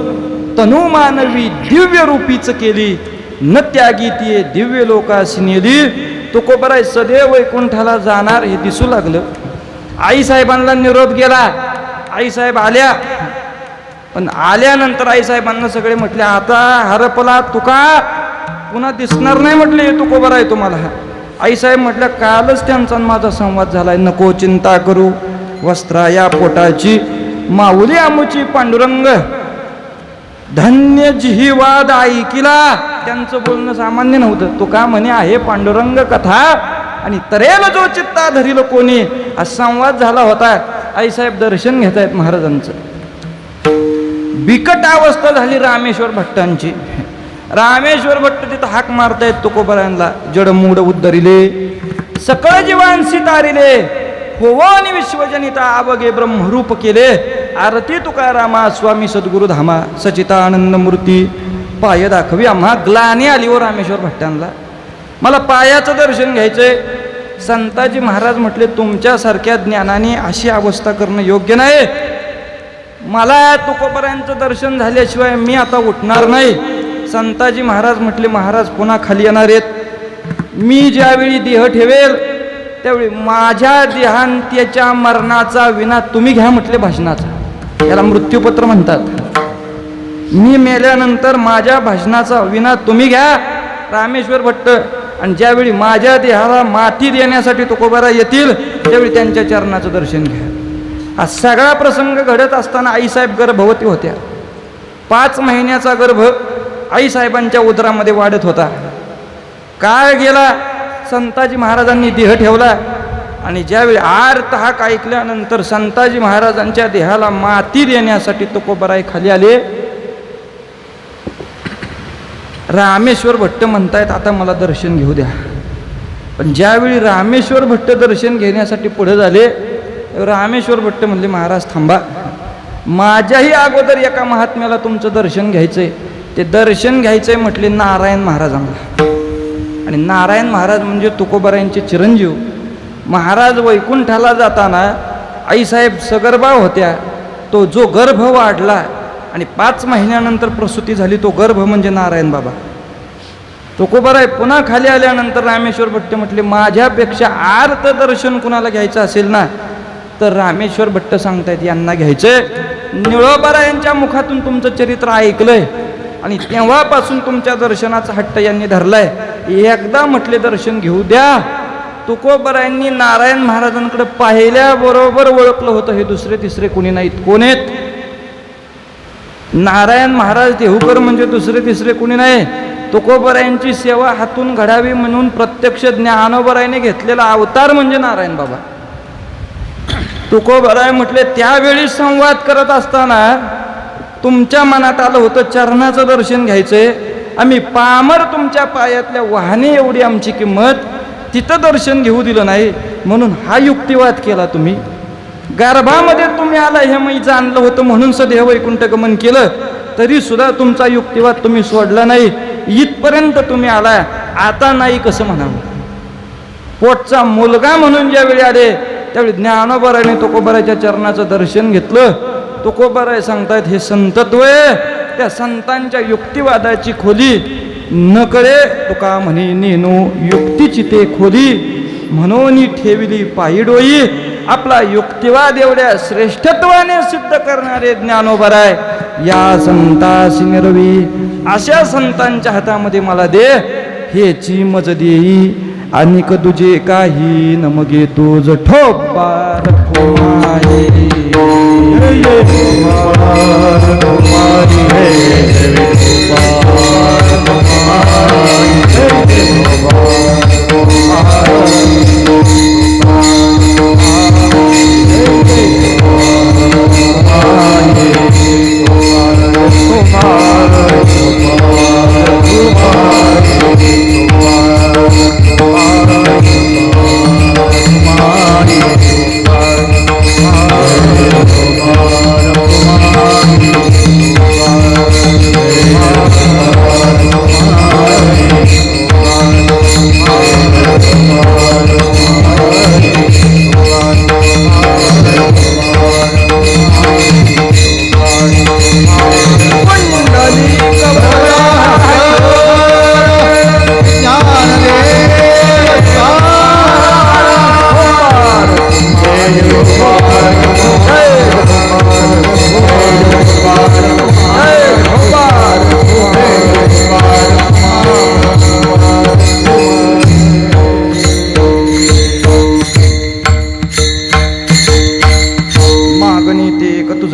तनू मानवी दिव्य रूपीच केली, न त्यागी ती दिव्य लोकासी नेली. तुकोबराय सदैव वैकुंठाला जाणार हे दिसू लागलं. आईसाहेबांना निरोप गेला. आईसाहेब आल्या, पण आल्यानंतर आईसाहेबांना सगळे म्हटले, आता हरपला तुका, पुन्हा दिसणार नाही म्हटले तुकोबराय तुम्हाला. आईसाहेब म्हटल्या, कालच त्यांचा माझा संवाद झालाय. नको चिंता करू वस्त्रा या पोटाची, माऊली आमुची पांडुरंग. धन्य जिहिवाद ऐकिला. त्यांचं बोलणं सामान्य नव्हतं. तुका म्हणे आहे पांडुरंग कथा आणि तरेल जो चित्ता धरील कोणी. हा संवाद झाला होता. आईसाहेब दर्शन घेत आहेत महाराजांचं. बिकट अवस्था झाली रामेश्वर भट्टांची. रामेश्वर भट्ट तिथं हाक मारतायत तुकोबरायांना. जडमूड उद्धरिले सकळ जीवांसी तारिले, होवानी विश्वजनिता आवगे ब्रह्मरूप केले. आरती तुकारामा स्वामी सद्गुरु धामा सचितानंद मूर्ती. पाय दाखवी. आम्हा ग्लानी आली व रामेश्वर भट्टांना. मला पायाचं दर्शन घ्यायचंय. संताजी महाराज म्हटले, तुमच्यासारख्या ज्ञानाने अशी अवस्था करणं योग्य नाही. मला तुकोबरायांचं दर्शन झाल्याशिवाय मी आता उठणार नाही. संताजी महाराज म्हटले, महाराज पुन्हा खाली येणार आहेत. मी ज्यावेळी देह ठेवेल त्यावेळी माझ्या देहांत्याच्या मरणाचा विना तुम्ही घ्या म्हटले भाषणाचा. याला मृत्यूपत्र म्हणतात. मी मेल्यानंतर माझ्या भाषणाचा विना तुम्ही घ्या रामेश्वर भट्ट. आणि ज्यावेळी माझ्या देहाला माती देण्यासाठी तुकोबराय येतील त्यावेळी त्यांच्या चरणाचं दर्शन घ्या. हा सगळा प्रसंग घडत असताना आईसाहेब गर्भवती होत्या. 5 महिन्याचा गर्भ आईसाहेबांच्या उदरामध्ये वाढत होता. काळ गेला. संताजी महाराजांनी देह ठेवला आणि ज्यावेळी आर्त हाक ऐकल्यानंतर संताजी महाराजांच्या देहाला माती देण्यासाठी तुकोबराय खाली आले. रामेश्वर भट्ट म्हणतायत आता मला दर्शन घेऊ द्या. पण ज्यावेळी रामेश्वर भट्ट दर्शन घेण्यासाठी पुढे झाले, रामेश्वर भट्ट म्हणले महाराज थांबा, माझ्याही अगोदर एका महात्म्याला तुमचं दर्शन घ्यायचंय. ते दर्शन घ्यायचंय म्हटले नारायण महाराजांना. आणि नारायण महाराज म्हणजे तुकोबारायांचे चिरंजीव. महाराज वैकुंठाला जाताना आईसाहेब सगर्भा होत्या. तो जो गर्भ वाढला आणि 5 महिन्यानंतर प्रसूती झाली, तो गर्भ म्हणजे नारायण बाबा. तुकोबाराय पुन्हा खाली आल्यानंतर रामेश्वर भट्ट म्हटले माझ्यापेक्षा आर्त दर्शन कुणाला घ्यायचं असेल ना, तर रामेश्वर भट्ट सांगतायत यांना घ्यायचंय. निळोबारायांच्या मुखातून तुमचं चरित्र ऐकलंय आणि तेव्हापासून तुमच्या दर्शनाचा हट्ट यांनी धरलाय. एकदा म्हटले दर्शन घेऊ द्या. तुकोबारायांनी नारायण महाराजांकडे पाहिल्याबरोबर ओळखलं होतं हे दुसरे तिसरे कोणी नाहीत. कोण आहेत? नारायण महाराज देहूकर म्हणजे दुसरे तिसरे कोणी नाही. तुकोबारायांची सेवा हातून घडावी म्हणून प्रत्यक्ष ज्ञानोबारायाने घेतलेला अवतार म्हणजे नारायण बाबा. तुकोबाराय म्हटले त्यावेळी संवाद करत असताना तुमच्या मनात आलं होतं चरणाचं दर्शन घ्यायचंय. आम्ही पामर, तुमच्या पायातल्या वाहने एवढी आमची किंमत, तिथं दर्शन घेऊ दिलं नाही म्हणून हा युक्तिवाद केला तुम्ही. गर्भामध्ये तुम्ही आला हे मी जाणलं होतं म्हणून सदेह वैकुंठ गमन केलं, तरी सुद्धा तुमचा युक्तिवाद तुम्ही सोडला नाही. इथपर्यंत तुम्ही आला, आता नाही कसं म्हणावं. पोटचा मुलगा म्हणून ज्यावेळी आले त्यावेळी ज्ञानोबारायाने तुकोबाराच्या चरणाचं दर्शन घेतलं. तुकोबाराय सांगतायत हे संतत्व आहे. त्या संतांच्या युक्तिवादाची खोली न कळे तुका म्हणे नेनो युक्तीची ते खोली, म्हणून ठेविली पायी डोई. आपला युक्तिवाद एवढ्या श्रेष्ठत्वाने सिद्ध करणारे ज्ञानोबाराय या संतासी निरवी, अशा संतांच्या हातामध्ये मला दे हेची मज देई. अनिक तुझे काही न मगे तुझ ठोपार कुमारी.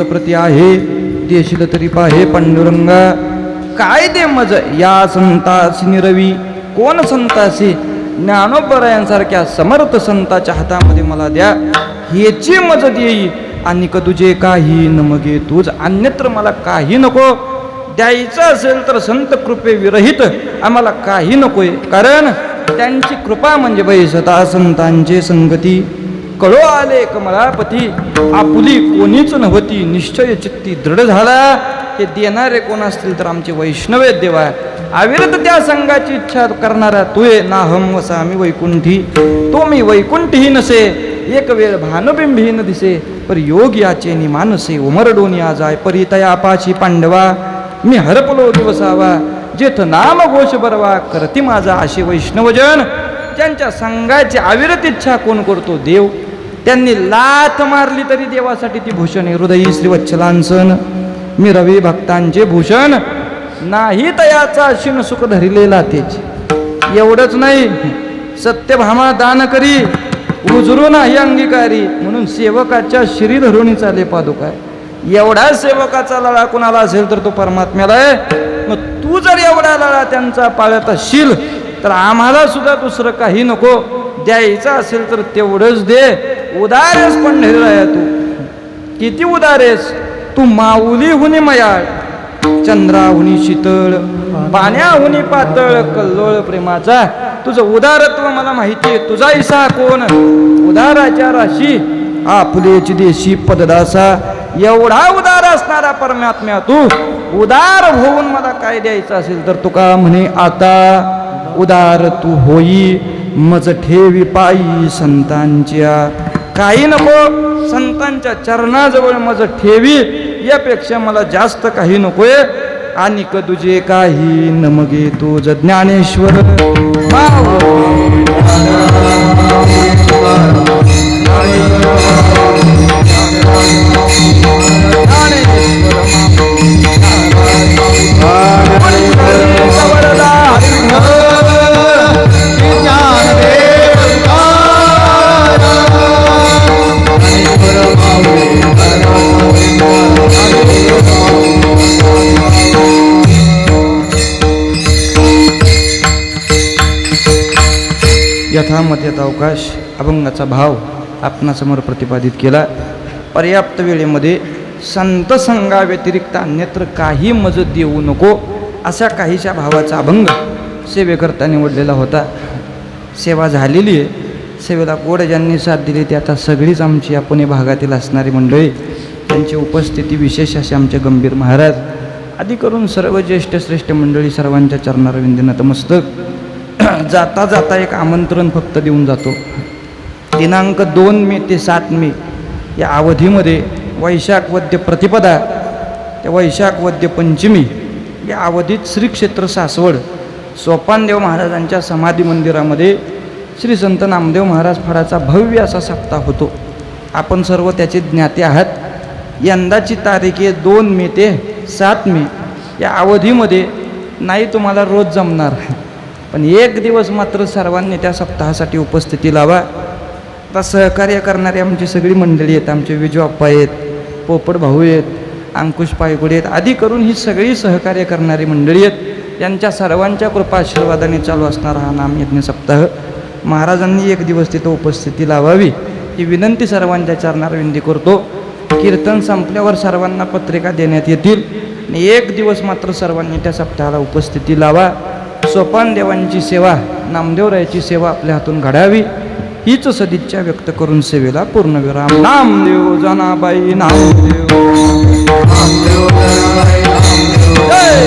प्रति आहे देशील तरी पाहे पांडुरंगा. काय दे मज या संतासी निरवी. कोण संतासी? ज्ञानोबारायांसारख्या समर्थ संताच्या हातामध्ये मला द्या ह्याची मज देई. आणि तुझे काही न मगे तुझ, अन्यत्र मला काही नको. द्यायचं असेल तर संत कृपे विरहित आम्हाला काही नकोय. कारण त्यांची कृपा म्हणजे बैसता संतांचे संगती. कळो आले कमलापती आपुली कोणीच नव्हती. निश्चय चित्ती दृढ झाला. हे देणारे कोण असतील तर आमचे वैष्णव देवा. अविरत त्या संघाची इच्छा करणारा तुये. नाहम वसामी वैकुंठी. तो मी वैकुंठही नसे, एक वेळ भानुबिंबही न दिसे. पर योग याचे निमानसे उमरडोनी आजाय. परितया आपाची पांडवा मी हरपलो दिवसावा. जेथ नाम घोष बरवा करती माझा. असे वैष्णवजन ज्यांच्या संघाची अविरत इच्छा कोण करतो? देव. त्यांनी लाथ मारली तरी देवासाठी ती भूषण आहे. हृदयी श्रीवत्सलांसन मी रवी भक्तांचे भूषण. नाही तयाचा शिन सुख धरिलेला तेच. एवढंच नाही, सत्यभामा दान करी उजरू नाही अंगीकारी. म्हणून सेवकाच्या श्री धरुणी चाले पादुका. एवढा सेवकाचा लळा कोणाला असेल तर तो परमात्म्याला आहे. मग तू जर एवढा लळा त्यांचा पाळत असशील तर आम्हाला सुद्धा दुसरं काही नको. द्यायचं असेल तर तेवढंच दे. उदारेस पंढरीराया तू, किती उदारेस तू. माऊली हुनी मयाळ, चंद्राहुनी शीतळ, पाण्याहुनी पातळ कल्लोळ प्रेमाचा. तुझं उदारत्व मला माहितीये, तुझा ईसा कोण उदाराच्या राशी आपुलेची देशी पददासा. एवढा उदार असणारा परमात्म्या तू उदार होऊन मला काय द्यायचं असेल तर तुका म्हणे आता उदार तू होई मज ठेवी पायी संतांच्या. काही नको, संतांच्या चरणाजवळ मज ठेवी, यापेक्षा मला जास्त काही नकोय. आणि तुझे काही नमगे तुझ ज्ञानेश्वर यथामत अवकाश अभंगाचा भाव आपणासमोर प्रतिपादित केला. पर्याप्त वेळेमध्ये संत संघाव्यतिरिक्त अन्यत्र काही मज देऊ नको अशा काहीशा भावाचा अभंग सेवेकरता निवडलेला होता. सेवा झालेली आहे. सेवेला गोड ज्यांनी साथ दिली ती आता सगळीच आमची आपण भागातील असणारी मंडळी, त्यांची उपस्थिती विशेष असे आमचे गंभीर महाराज आदी करून सर्व ज्येष्ठ श्रेष्ठ मंडळी सर्वांच्या चरणारविंदी नतमस्तक. जाता जाता एक आमंत्रण फक्त देऊन जातो. दिनांक 2 मे ते 7 मे या अवधीमध्ये वैशाख वद्य प्रतिपदा त्या वैशाख वद्य पंचमी या अवधीत श्री क्षेत्र सासवड सोपानदेव महाराजांच्या समाधी मंदिरामध्ये श्री संत नामदेव महाराज फडाचा भव्य असा सप्ताह होतो. आपण सर्व त्याचे ज्ञाते आहात. यंदाची तारीख आहे 2 मे ते 7 मे या अवधीमध्ये नाही तुम्हाला रोज जमणार, पण एक दिवस मात्र सर्वांनी त्या सप्ताहासाठी उपस्थिती लावा. आता सहकार्य करणारी आमची सगळी मंडळी आहेत. आमचे विजू अप्पा आहेत, पोपट भाऊ आहेत, अंकुश पायगुडे आहेत आदी करून ही सगळी सहकार्य करणारी मंडळी आहेत. यांच्या सर्वांच्या कृपा आशीर्वादाने चालू असणारा हा नामयज्ञ सप्ताह महाराजांनी एक दिवस तिथं उपस्थिती लावावी ही विनंती सर्वांच्या चरणारविंदी करतो. कीर्तन संपल्यावर सर्वांना पत्रिका देण्यात येतील आणि एक दिवस मात्र सर्वांनी त्या सप्ताहाला उपस्थिती लावा. सोपान देवांची सेवा, नामदेवरायाची सेवा आपल्या हातून घडावी हीच सदिच्छा व्यक्त करून सेवेला पूर्णविराम. नामदेव जनाबाई नामदेव, नामदेव जनाबाई नामदेव, जय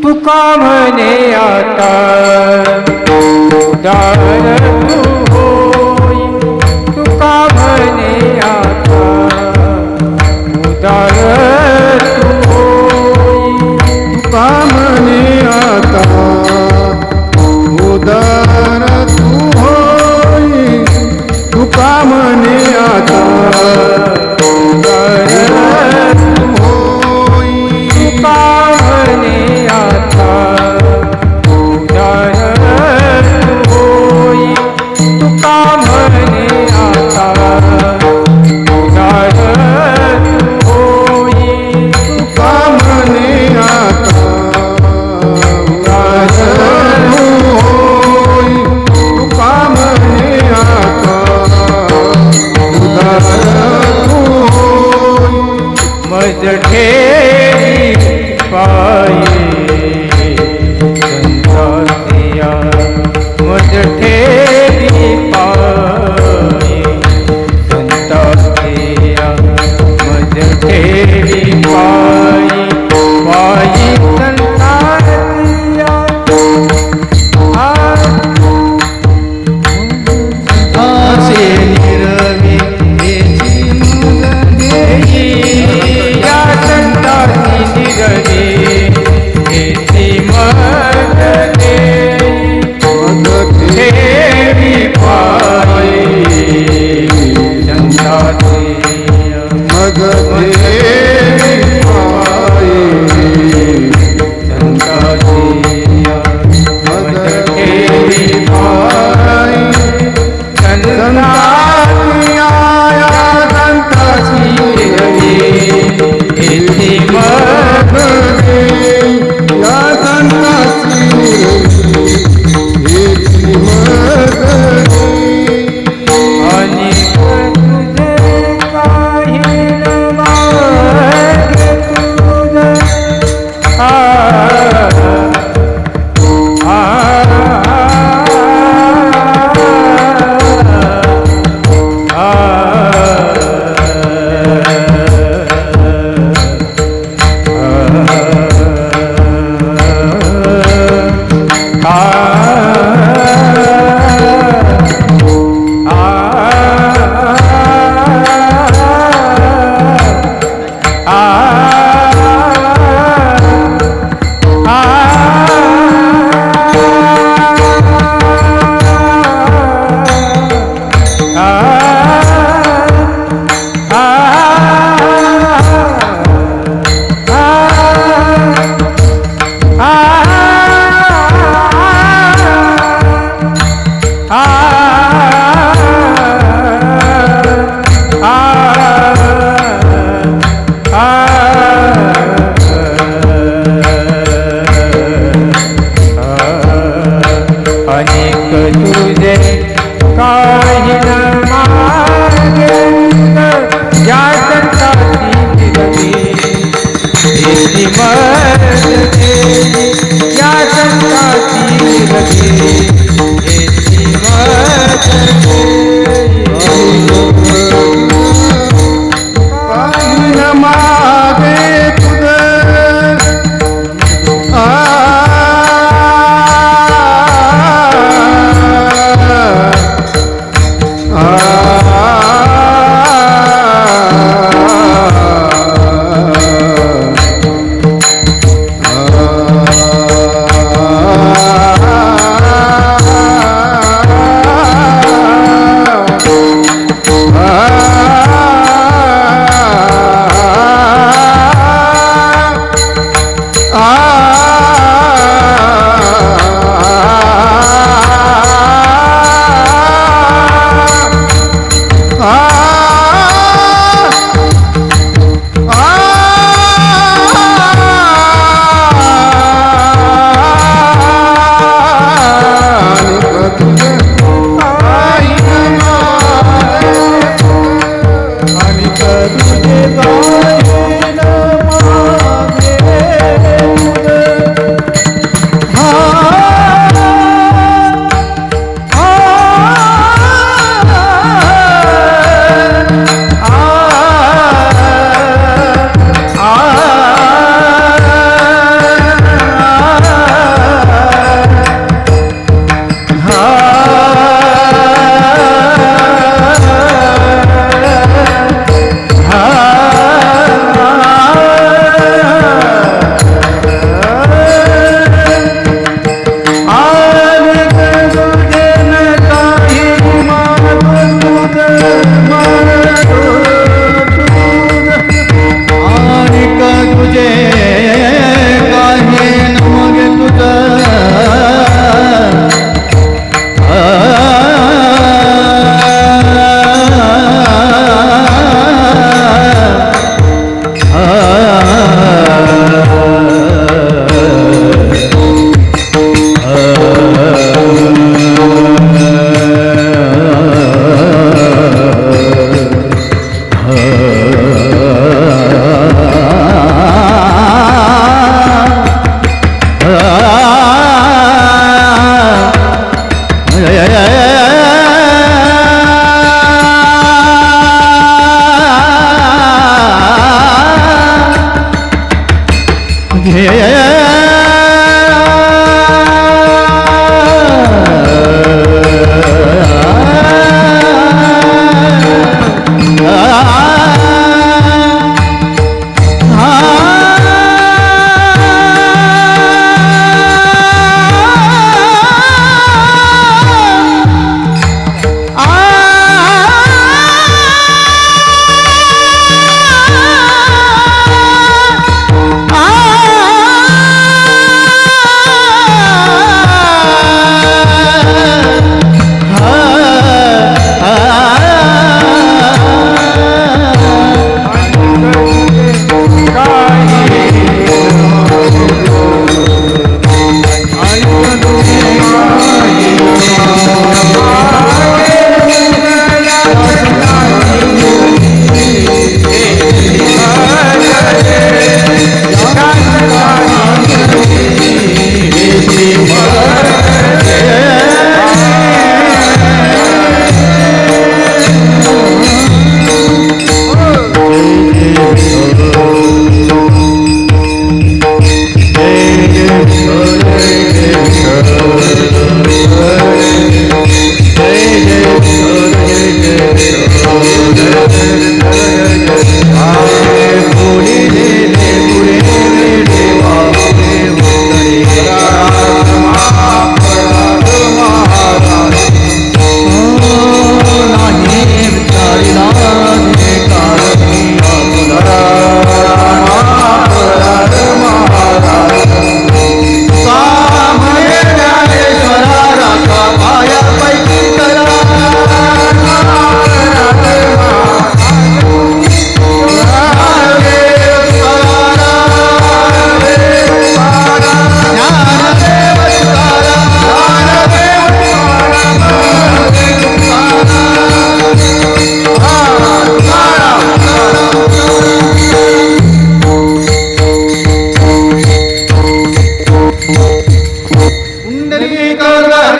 तुका म्हणे आता उदार तू होई, तुका म्हणे आता उदार तू होई, तुका म्हणे आता उदार तू होई, तुका म्हणे आता उदार तू होई, तुका म्हणे आता उदार तू होई, तुका म्हणे आता उदार तू होई, तुका म्हणे आता उदार तू होई, तुका म्हणे आता उदार तू होई. मज ठेवी पायी संतांच्या, मज ठेवी पायी संतांच्या, मज ठेवी पायी पायी संतांच्या. असे निरवी याची मुलं देई. या संतांच्या संताची आया संताची येथे मगरे या संताची येती मगरे अनेक तुझे काही न मागे तुझ अनेक तुझे काही न मागे या संताची निरती येती मरते या संताची निरती येती मरते काही न मागे तुझ आ